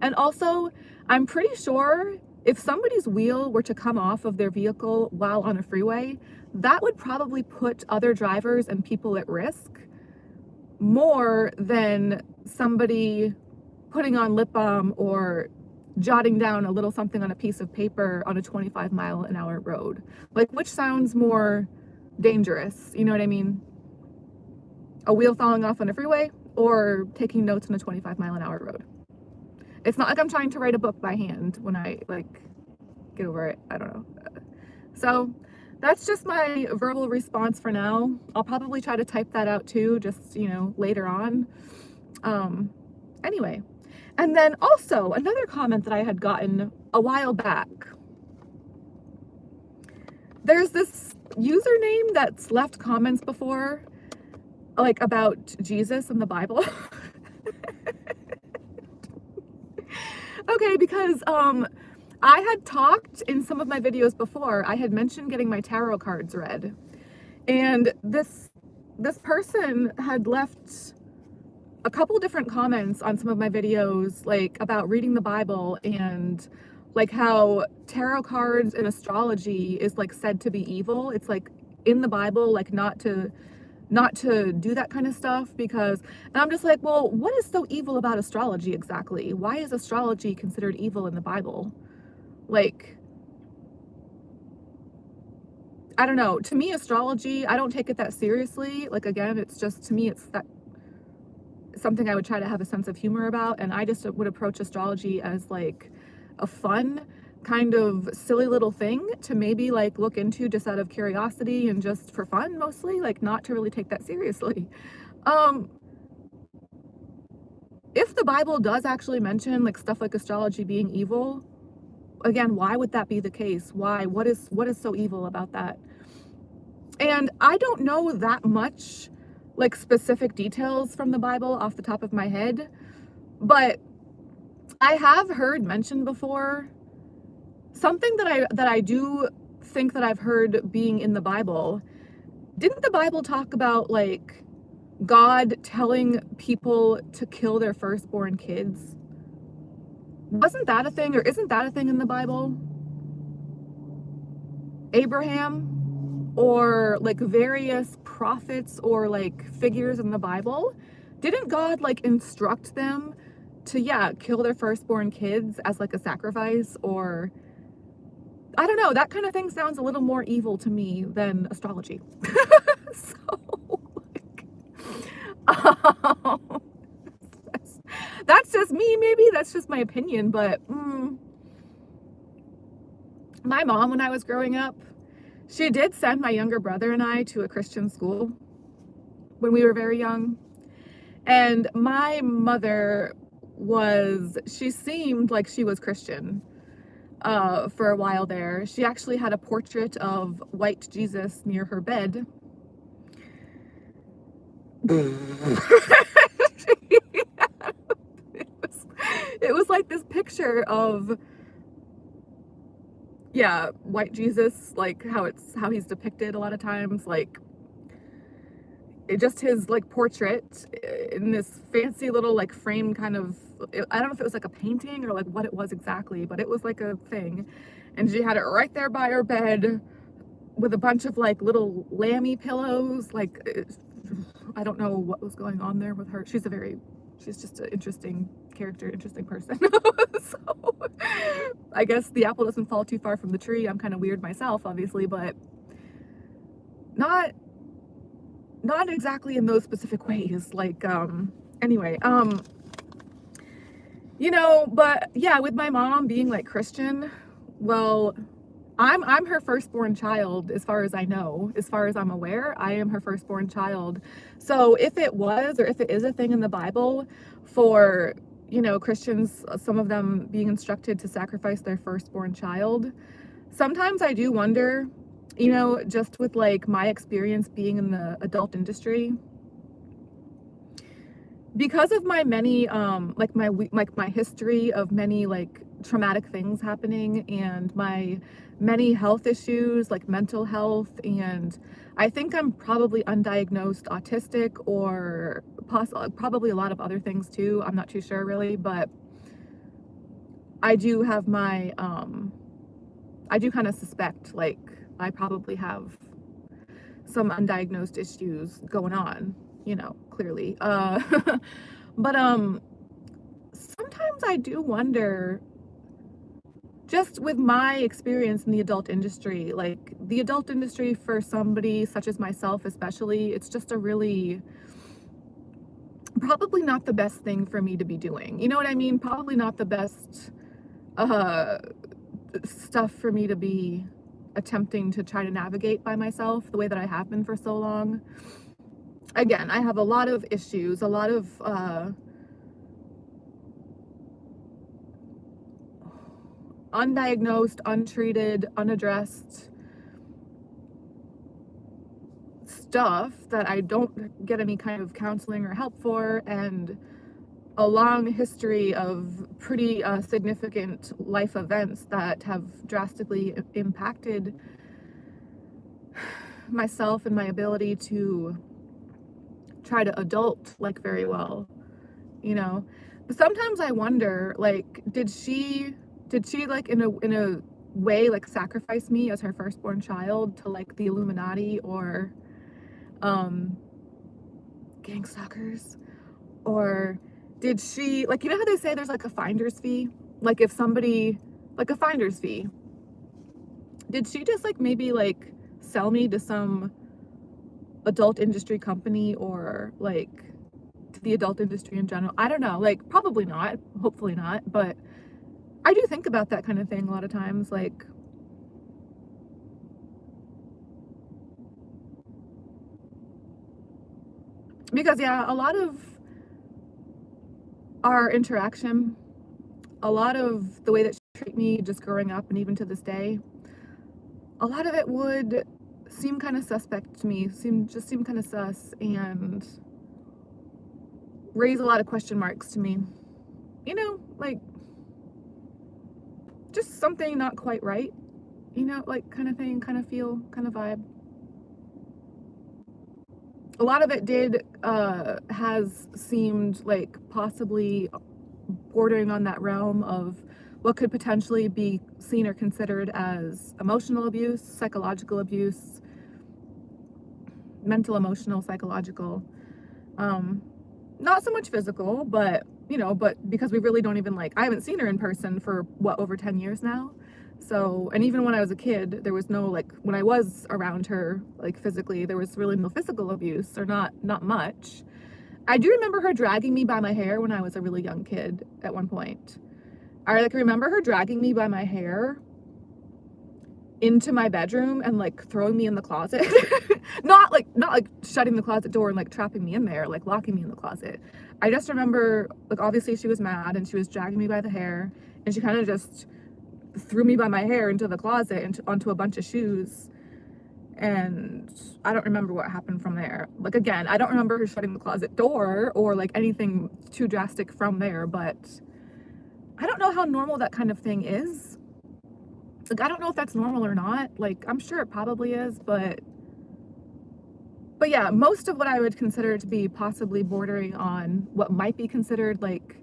And also, I'm pretty sure if somebody's wheel were to come off of their vehicle while on a freeway, that would probably put other drivers and people at risk more than somebody putting on lip balm or jotting down a little something on a piece of paper on a 25-mile-an-hour road. Like, which sounds more dangerous? You know what I mean? A wheel falling off on a freeway or taking notes on a 25-mile-an-hour road. It's not like I'm trying to write a book by hand when I like get over it. I don't know. So that's just my verbal response for now. I'll probably try to type that out too, just, you know, later on. Anyway, and then also another comment that I had gotten a while back. There's this username that's left comments before, like about Jesus and the Bible. Okay, because I had talked in some of my videos before, I had mentioned getting my tarot cards read. And this person had left a couple different comments on some of my videos, like about reading the Bible and like how tarot cards and astrology is like said to be evil. It's like in the Bible, like not to do that kind of stuff, because, and I'm just like, well, what is so evil about astrology exactly? Why is astrology considered evil in the Bible? Like, I don't know. To me, astrology, I don't take it that seriously. Like, again, it's just, to me, it's that something I would try to have a sense of humor about, and I just would approach astrology as like a fun kind of silly little thing to maybe like look into just out of curiosity and just for fun, mostly, like not to really take that seriously. If the Bible does actually mention like stuff like astrology being evil, again, why would that be the case? Why? What is so evil about that? And I don't know that much like specific details from the Bible off the top of my head, but I have heard mentioned before something that I do think that I've heard being in the Bible. Didn't the Bible talk about like God telling people to kill their firstborn kids? Wasn't that a thing, or isn't that a thing in the Bible? Abraham, or like various prophets or like figures in the Bible, didn't God like instruct them to, yeah, kill their firstborn kids as like a sacrifice? Or I don't know, that kind of thing sounds a little more evil to me than astrology. So like, um, that's just me, maybe that's just my opinion, but my mom, when I was growing up, she did send my younger brother and I to a Christian school when we were very young. And my mother she seemed like she was Christian for a while there. She actually had a portrait of white Jesus near her bed. It was like this picture of, yeah, white Jesus, like how he's depicted a lot of times, like just his like portrait in this fancy little like frame kind of, I don't know if it was like a painting or like what it was exactly, but it was like a thing. And she had it right there by her bed with a bunch of like little lammy pillows. Like, I don't know what was going on there with her. She's just an interesting character, interesting person. So I guess the apple doesn't fall too far from the tree. I'm kind of weird myself, obviously, but not exactly in those specific ways. Like, anyway, you know, but yeah, with my mom being like Christian, well, I'm her firstborn child, as far as I know, as far as I'm aware. I am her firstborn child. So if it was, or if it is a thing in the Bible for, you know, Christians, some of them being instructed to sacrifice their firstborn child, sometimes I do wonder, you know, just with like my experience being in the adult industry, because of my many like my history of many like traumatic things happening, and my many health issues like mental health, and I think I'm probably undiagnosed autistic, or probably a lot of other things too. I'm not too sure really, but I do have my I do kind of suspect like I probably have some undiagnosed issues going on, you know, clearly. But sometimes I do wonder, just with my experience in the adult industry, like the adult industry for somebody such as myself especially, it's just a really, probably not the best thing for me to be doing. You know what I mean? Probably not the best stuff for me to be attempting to try to navigate by myself the way that I have been for so long. Again, I have a lot of issues, a lot of undiagnosed, untreated, unaddressed stuff that I don't get any kind of counseling or help for, and a long history of pretty significant life events that have drastically impacted myself and my ability to try to adult like very well, you know. But sometimes I wonder, like, did she like in a way like sacrifice me as her firstborn child to like the Illuminati or um gang stalkers? Or did she, like, you know how they say there's like a finder's fee? Like if somebody, like a finder's fee. Did she just like maybe like sell me to some adult industry company or like to the adult industry in general? I don't know. Like probably not, hopefully not, but I do think about that kind of thing a lot of times, like because yeah, a lot of our interaction, a lot of the way that she treated me just growing up and even to this day, a lot of it would seem kind of suspect to me, seem kind of sus and raise a lot of question marks to me. You know, like just something not quite right, you know, like kind of thing, kind of feel, kind of vibe. A lot of it did has seemed like possibly bordering on that realm of what could potentially be seen or considered as emotional abuse, psychological abuse, mental, emotional, psychological. Um, Not so much physical, but you know, but because we really don't even like, I haven't seen her in person for what, over 10 years now. So, and even when I was a kid, there was no like, when I was around her, like physically, there was really no physical abuse or not much. I do remember her dragging me by my hair when I was a really young kid at one point. I like remember her dragging me by my hair into my bedroom and like throwing me in the closet. not like shutting the closet door and like trapping me in there, like locking me in the closet. I just remember like obviously she was mad and she was dragging me by the hair and she kind of just threw me by my hair into the closet and onto a bunch of shoes. And I don't remember what happened from there. Like again, I don't remember her shutting the closet door or like anything too drastic from there, but I don't know how normal that kind of thing is. Like I don't know if that's normal or not. Like I'm sure it probably is, but yeah, most of what I would consider to be possibly bordering on what might be considered like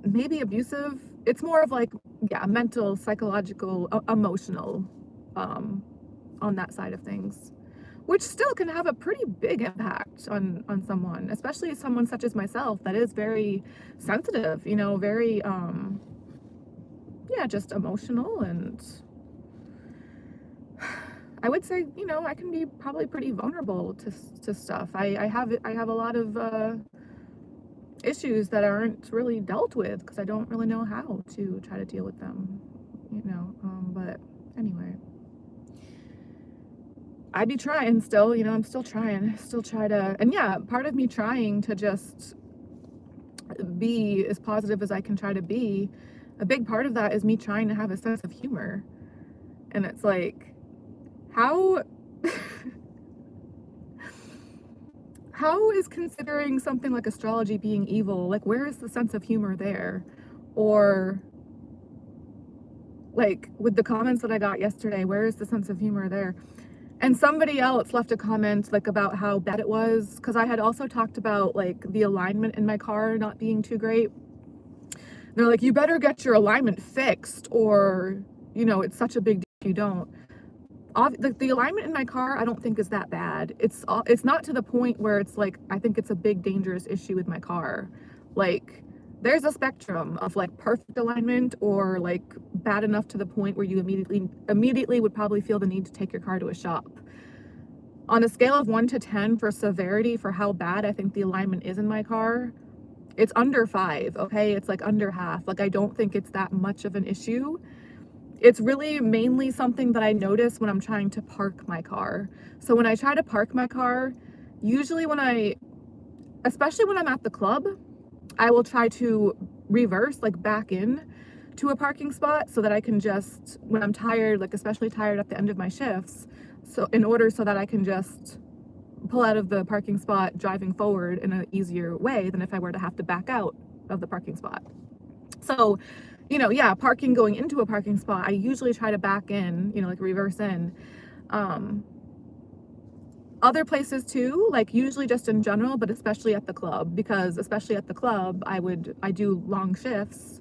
maybe abusive, it's more of like, yeah, mental, psychological, emotional, on that side of things, which still can have a pretty big impact on someone, especially someone such as myself that is very sensitive, you know, very yeah, just emotional. And I would say, you know, I can be probably pretty vulnerable to stuff. I have a lot of issues that aren't really dealt with because I don't really know how to try to deal with them, you know. But anyway, I'd be trying still, you know, I'm still trying, still try to, and yeah, part of me trying to just be as positive as I can try to be, a big part of that is me trying to have a sense of humor. And it's like, how how is considering something like astrology being evil, like where is the sense of humor there? Or like with the comments that I got yesterday, where is the sense of humor there? And somebody else left a comment like about how bad it was, because I had also talked about like the alignment in my car not being too great. They're like, you better get your alignment fixed, or you know, it's such a big deal if you don't. The alignment in my car I don't think is that bad. It's not to the point where it's like I think it's a big dangerous issue with my car. Like there's a spectrum of like perfect alignment or like bad enough to the point where you immediately would probably feel the need to take your car to a shop. On a scale of 1 to 10 for severity for how bad I think the alignment is in my car, it's under 5, okay? It's like under half. Like I don't think it's that much of an issue. It's really mainly something that I notice when I'm trying to park my car. So when I try to park my car, usually especially when I'm at the club, I will try to reverse, like back in to a parking spot so that I can just, when I'm tired, like especially tired at the end of my shifts, so in order so that I can just pull out of the parking spot driving forward in an easier way than if I were to have to back out of the parking spot. So, you know, yeah, parking going into a parking spot, I usually try to back in, you know, like reverse in. Other places too, like usually just in general, but especially at the club, because especially at the club, I do long shifts.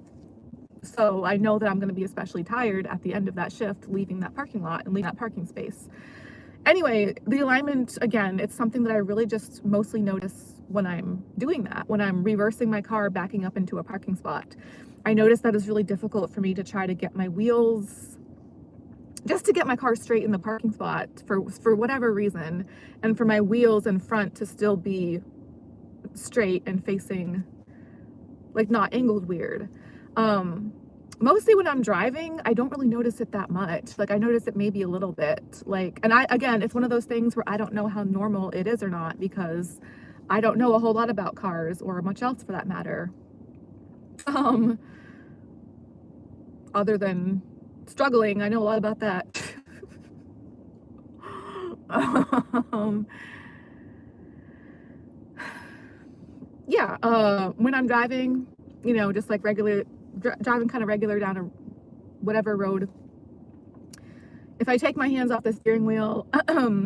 So I know that I'm going to be especially tired at the end of that shift, leaving that parking lot and leaving that parking space. Anyway, the alignment, again, it's something that I really just mostly notice when I'm doing that, when I'm reversing my car, backing up into a parking spot. I notice that it's really difficult for me to try to get my wheels, just to get my car straight in the parking spot for whatever reason, and for my wheels in front to still be straight and facing, like, not angled weird. Mostly when I'm driving, I don't really notice it that much. Like, I notice it maybe a little bit. Like, and again, it's one of those things where I don't know how normal it is or not, because I don't know a whole lot about cars or much else for that matter. Other than struggling, I know a lot about that. Yeah, when I'm driving, you know, just like driving kind of regular down a whatever road, if I take my hands off the steering wheel,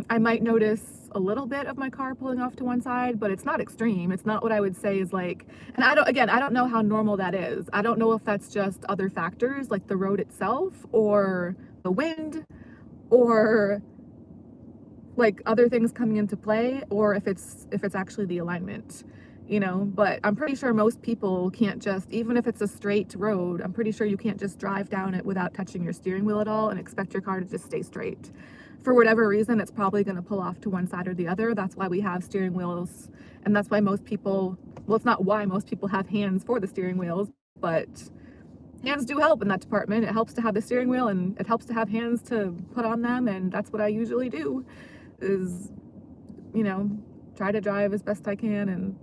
I might notice a little bit of my car pulling off to one side, but it's not extreme. It's not what I would say is like, and I don't know how normal that is. I don't know if that's just other factors like the road itself or the wind or like other things coming into play, or if it's actually the alignment, you know. But I'm pretty sure most people can't just, even if it's a straight road, I'm pretty sure you can't just drive down it without touching your steering wheel at all and expect your car to just stay straight. For whatever reason, it's probably going to pull off to one side or the other. That's why we have steering wheels, and that's why most people, well, it's not why most people have hands for the steering wheels, but hands do help in that department. It helps to have the steering wheel, and it helps to have hands to put on them, and that's what I usually do, is, you know, try to drive as best I can. And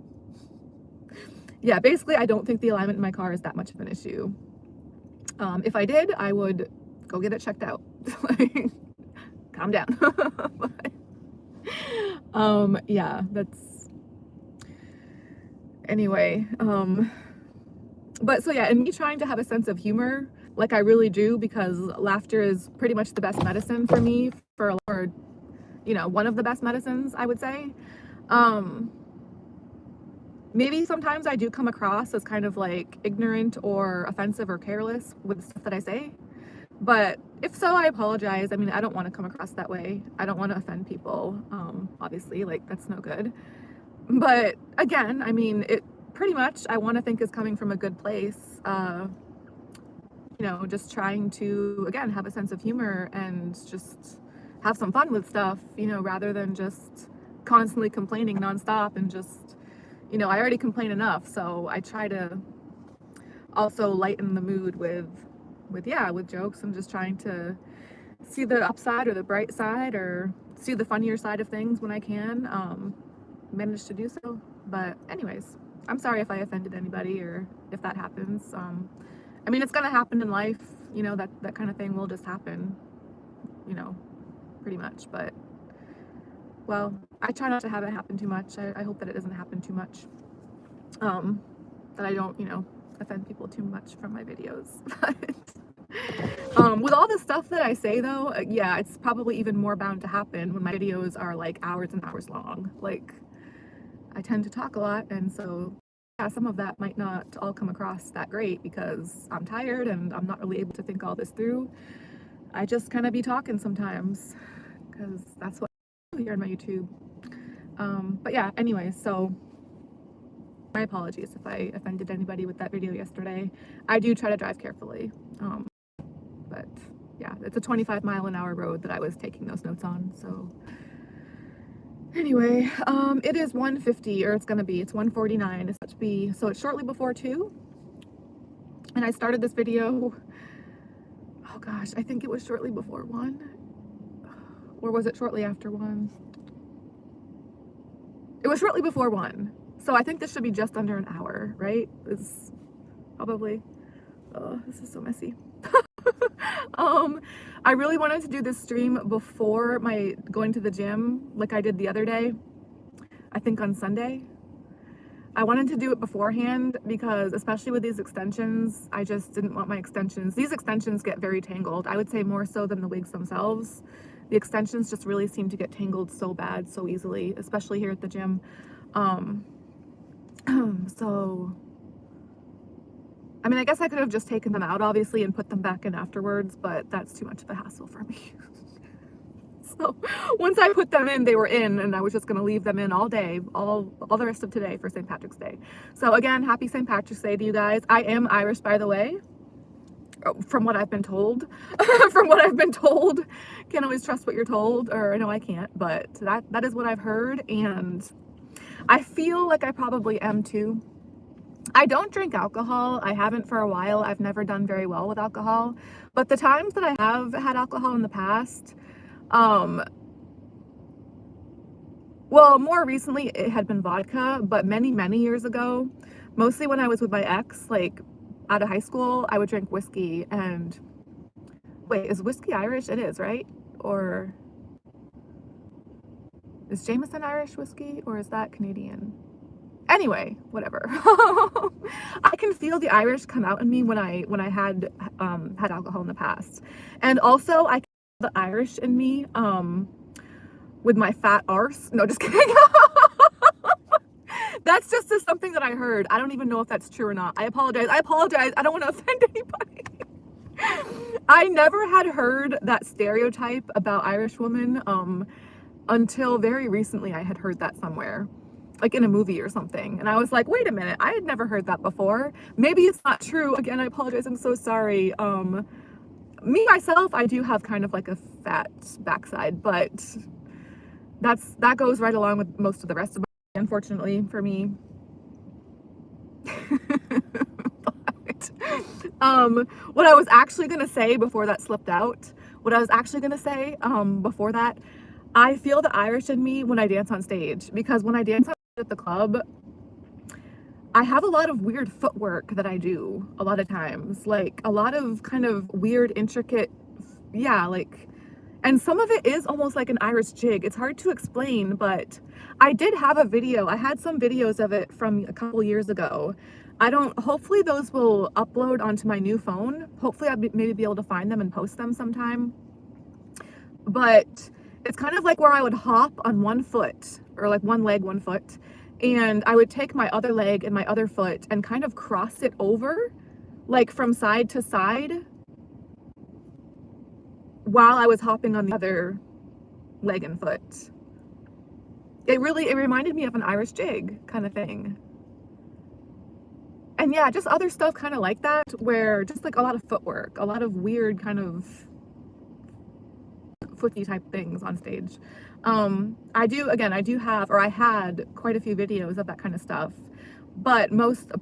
yeah, basically I don't think the alignment in my car is that much of an issue. If I did, I would go get it checked out. Like, calm down. Yeah, that's, anyway, but so yeah, and me trying to have a sense of humor, like I really do, because laughter is pretty much the best medicine for me, or, you know, one of the best medicines, I would say. Maybe sometimes I do come across as kind of like ignorant or offensive or careless with the stuff that I say, but if so, I apologize. I mean, I don't want to come across that way. I don't want to offend people, obviously, like, that's no good. But again, I mean, it pretty much, I want to think, is coming from a good place. You know, just trying to, again, have a sense of humor and just have some fun with stuff, you know, rather than just constantly complaining nonstop and just, you know, I already complain enough. So I try to also lighten the mood with jokes, and just trying to see the upside or the bright side or see the funnier side of things when I can. Manage to do so. But anyways, I'm sorry if I offended anybody or if that happens. I mean, it's gonna happen in life, you know, that kind of thing will just happen, you know, pretty much. But, well, I try not to have it happen too much. I hope that it doesn't happen too much. That I don't, you know, offend people too much from my videos. With all the stuff that I say though, yeah, it's probably even more bound to happen when my videos are like hours and hours long. Like, I tend to talk a lot, and so yeah, some of that might not all come across that great because I'm tired and I'm not really able to think all this through. I just kind of be talking sometimes because that's what I do here on my YouTube. But yeah, anyway, so my apologies if I offended anybody with that video yesterday. I do try to drive carefully. But yeah, it's a 25-mile-an-hour road that I was taking those notes on, so anyway, it is 1:50, or it's 1:49. It's to be, so it's shortly before 2, and I started this video, oh gosh, I think it was shortly before 1, or was it shortly after 1? It was shortly before 1, so I think this should be just under an hour, right? It's probably, oh, this is so messy. I really wanted to do this stream before my going to the gym, like I did the other day, I think on Sunday. I wanted to do it beforehand because, especially with these extensions, I just didn't want my extensions. These extensions get very tangled. I would say more so than the wigs themselves. The extensions just really seem to get tangled so bad, so easily, especially here at the gym. Um, so, I mean, I guess I could have just taken them out, obviously, and put them back in afterwards, but that's too much of a hassle for me. So once I put them in, they were in, and I was just going to leave them in all day, all the rest of today for St. Patrick's Day. So again, happy St. Patrick's Day to you guys. I am Irish, by the way, from what I've been told. From what I've been told. Can't always trust what you're told, or no, I can't, but that is what I've heard, and I feel like I probably am too. I don't drink alcohol. I haven't for a while. I've never done very well with alcohol, but the times that I have had alcohol in the past, well, more recently it had been vodka, but many years ago, mostly when I was with my ex, like out of high school, I would drink whiskey. And wait, is whiskey Irish? It is, right? Or is Jameson Irish whiskey, or is that Canadian? Anyway, whatever. I can feel the Irish come out in me when I had alcohol in the past. And also I can feel the Irish in me with my fat arse. No, just kidding. That's just something that I heard. I don't even know if that's true or not. I apologize. I don't want to offend anybody. I never had heard that stereotype about Irish women until very recently. I had heard that somewhere, like in a movie or something, and I was like, wait a minute, I had never heard that before. Maybe it's not true. Again, I apologize. I'm so sorry. Me myself, I do have kind of like a fat backside, but that goes right along with most of the rest of my, unfortunately for me. But, what I was actually gonna say before that slipped out, before that, I feel the Irish in me when I dance on stage, because when I dance at the club, I have a lot of weird footwork that I do a lot of times, like a lot of kind of weird, intricate, yeah, like, and some of it is almost like an Irish jig. It's hard to explain, but I did have a video. I had some videos of it from a couple years ago. Hopefully those will upload onto my new phone. Hopefully I'll maybe be able to find them and post them sometime. But it's kind of like where I would hop on one foot, or like one leg, one foot, and I would take my other leg and my other foot and kind of cross it over, like from side to side, while I was hopping on the other leg and foot. It reminded me of an Irish jig kind of thing. And yeah, just other stuff kind of like that, where just like a lot of footwork, a lot of weird kind of footy type things on stage. I had quite a few videos of that kind of stuff, but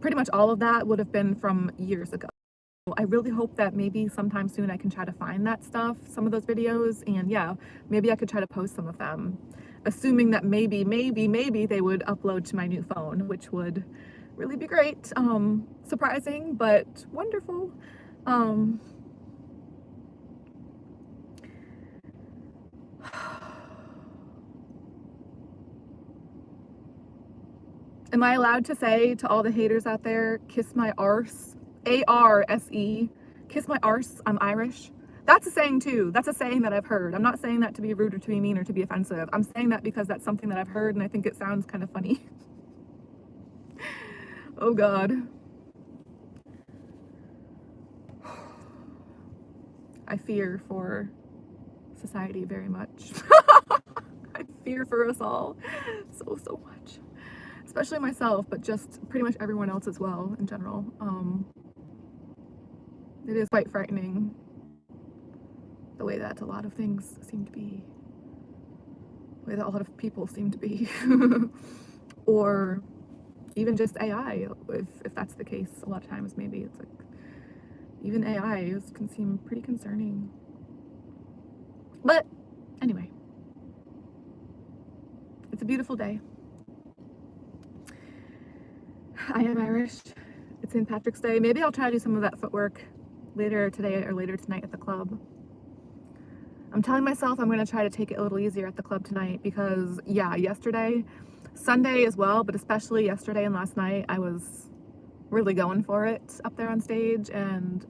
pretty much all of that would have been from years ago. I really hope that maybe sometime soon I can try to find that stuff, some of those videos, and yeah, maybe I could try to post some of them, assuming that maybe they would upload to my new phone, which would really be great. Surprising, but wonderful. Am I allowed to say to all the haters out there, kiss my arse? A-R-S-E. Kiss my arse, I'm Irish. That's a saying too. That's a saying that I've heard. I'm not saying that to be rude or to be mean or to be offensive. I'm saying that because that's something that I've heard and I think it sounds kind of funny. Oh God. I fear for society very much. I fear for us all so much. Especially myself, but just pretty much everyone else as well in general. It is quite frightening the way that a lot of things seem to be, the way that a lot of people seem to be, or even just AI, if that's the case. A lot of times maybe it's like even AI can seem pretty concerning. But anyway, it's a beautiful day. I am Irish. It's St. Patrick's Day. Maybe I'll try to do some of that footwork later today or later tonight at the club. I'm telling myself I'm going to try to take it a little easier at the club tonight because, yeah, yesterday Sunday as well, but especially yesterday and last night, I was really going for it up there on stage and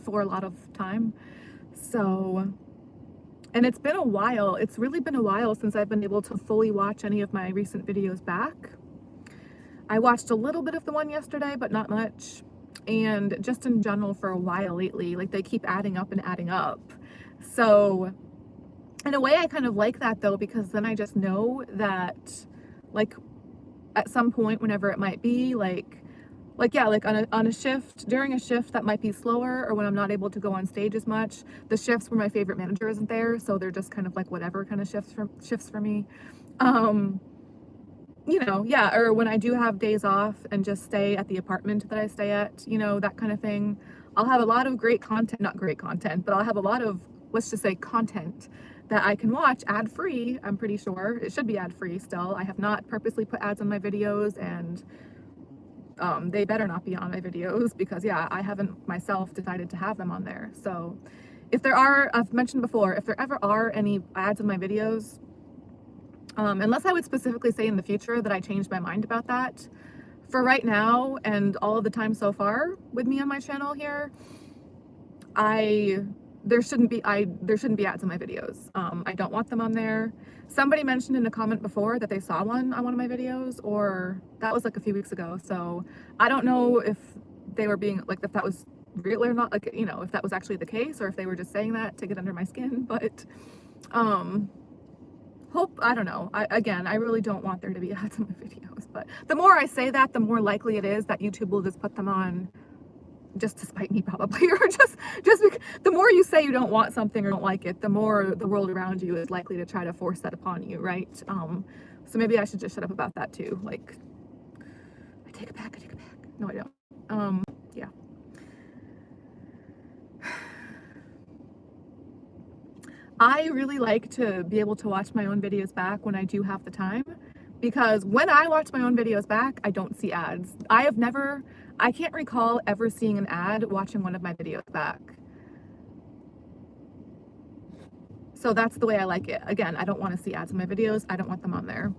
for a lot of time. So, and it's been a while. It's really been a while since I've been able to fully watch any of my recent videos back. I watched a little bit of the one yesterday, but not much. And just in general for a while lately, like they keep adding up and adding up. So in a way I kind of like that though, because then I just know that like at some point, whenever it might be, yeah, like on a shift, during a shift that might be slower, or when I'm not able to go on stage as much, the shifts where my favorite manager isn't there, so they're just kind of like whatever kind of shifts for me. You know, yeah, or when I do have days off and just stay at the apartment that I stay at, you know, that kind of thing. I'll have a lot of great content, not great content, but I'll have a lot of, let's just say, content that I can watch ad-free. I'm pretty sure it should be ad-free still. I have not purposely put ads on my videos, and they better not be on my videos because yeah, I haven't myself decided to have them on there. So if there are, I've mentioned before, if there ever are any ads in my videos, unless I would specifically say in the future that I changed my mind about that, for right now and all of the time so far with me on my channel here, there shouldn't be ads in my videos. I don't want them on there. Somebody mentioned in a comment before that they saw one on one of my videos, or that was like a few weeks ago. So I don't know if they were being like, if that was real or not, like, you know, if that was actually the case, or if they were just saying that to get under my skin. But I don't know. I really don't want there to be ads in my videos, but the more I say that, the more likely it is that YouTube will just put them on just to spite me probably, or just because the more you say you don't want something or don't like it, the more the world around you is likely to try to force that upon you, right? So maybe I should just shut up about that too. Like, I take it back. No, I don't. Yeah. I really like to be able to watch my own videos back when I do have the time, because when I watch my own videos back, I don't see ads. I can't recall ever seeing an ad watching one of my videos back. So that's the way I like it. Again, I don't want to see ads in my videos. I don't want them on there.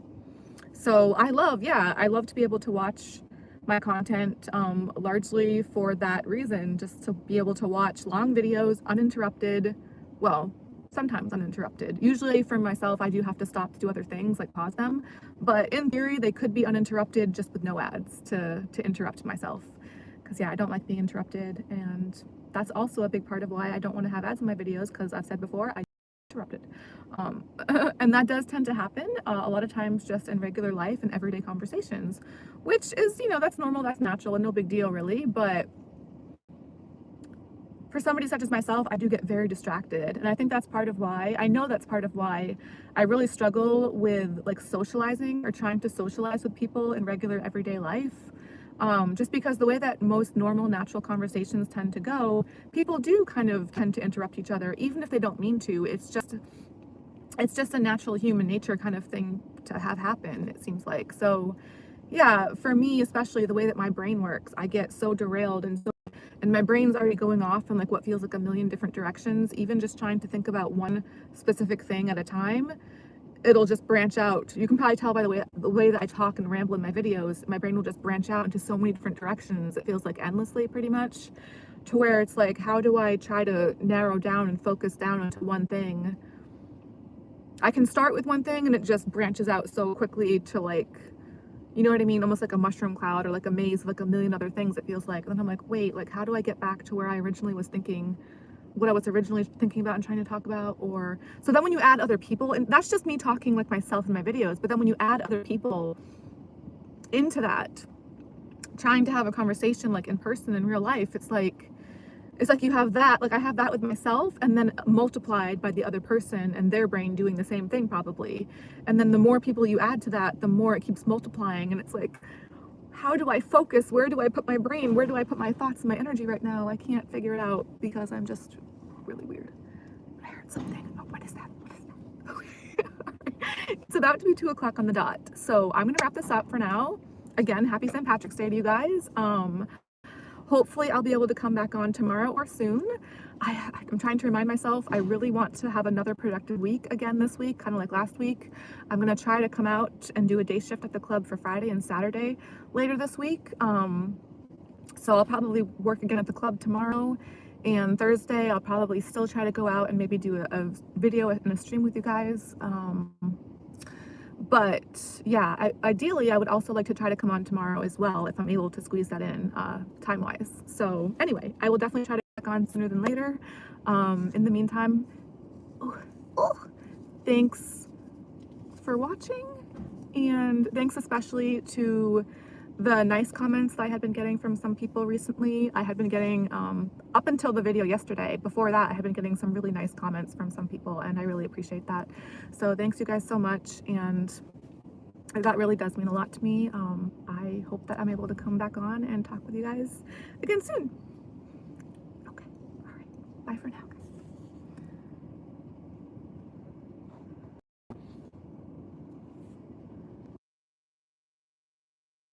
So I love to be able to watch my content largely for that reason, just to be able to watch long videos uninterrupted. Well, sometimes uninterrupted. Usually for myself, I do have to stop to do other things, like pause them. But in theory, they could be uninterrupted just with no ads to interrupt myself. Because yeah, I don't like being interrupted. And that's also a big part of why I don't want to have ads in my videos, because I've said before, I interrupted. And that does tend to happen a lot of times just in regular life and everyday conversations, which is, you know, that's normal, that's natural, and no big deal really. But for somebody such as myself, I do get very distracted. And I think that's part of why, I know that's part of why I really struggle with like socializing or trying to socialize with people in regular everyday life. Just because the way that most normal, natural conversations tend to go, people do kind of tend to interrupt each other, even if they don't mean to. It's just a natural human nature kind of thing to have happen, it seems like. So yeah, for me, especially the way that my brain works, I get so derailed and my brain's already going off in like what feels like a million different directions. Even just trying to think about one specific thing at a time, it'll just branch out. You can probably tell by the way that I talk and ramble in my videos, my brain will just branch out into so many different directions. It feels like endlessly, pretty much, to where it's like, how do I try to narrow down and focus down onto one thing? I can start with one thing and it just branches out so quickly to, like, you know what I mean? Almost like a mushroom cloud or like a maze of like a million other things, it feels like. And then I'm like, wait, like, how do I get back to where I originally was thinking, what I was originally thinking about and trying to talk about? Or so then when you add other people, and that's just me talking like myself in my videos, but then when you add other people into that, trying to have a conversation like in person in real life, it's like you have that, like I have that with myself, and then multiplied by the other person and their brain doing the same thing probably. And then the more people you add to that, the more it keeps multiplying. And it's like, how do I focus? Where do I put my brain? Where do I put my thoughts and my energy right now? I can't figure it out because I'm just really weird. I heard something. Oh, what is that? It's about to be 2 o'clock on the dot. So I'm gonna wrap this up for now. Again, happy St. Patrick's Day to you guys. hopefully I'll be able to come back on tomorrow or soon. I'm trying to remind myself I really want to have another productive week again this week, kind of like last week. I'm gonna try to come out and do a day shift at the club for Friday and Saturday later this week. So I'll probably work again at the club tomorrow, and Thursday I'll probably still try to go out and maybe do a video and a stream with you guys. But yeah, ideally I would also like to try to come on tomorrow as well if I'm able to squeeze that in time-wise. So anyway, I will definitely try to get back on sooner than later. In the meantime, thanks for watching, and thanks especially to the nice comments that I had been getting from some people recently. I had been getting, up until the video yesterday, before that, I had been getting some really nice comments from some people, and I really appreciate that. So thanks you guys so much, and that really does mean a lot to me. I hope that I'm able to come back on and talk with you guys again soon. Okay, all right, bye for now.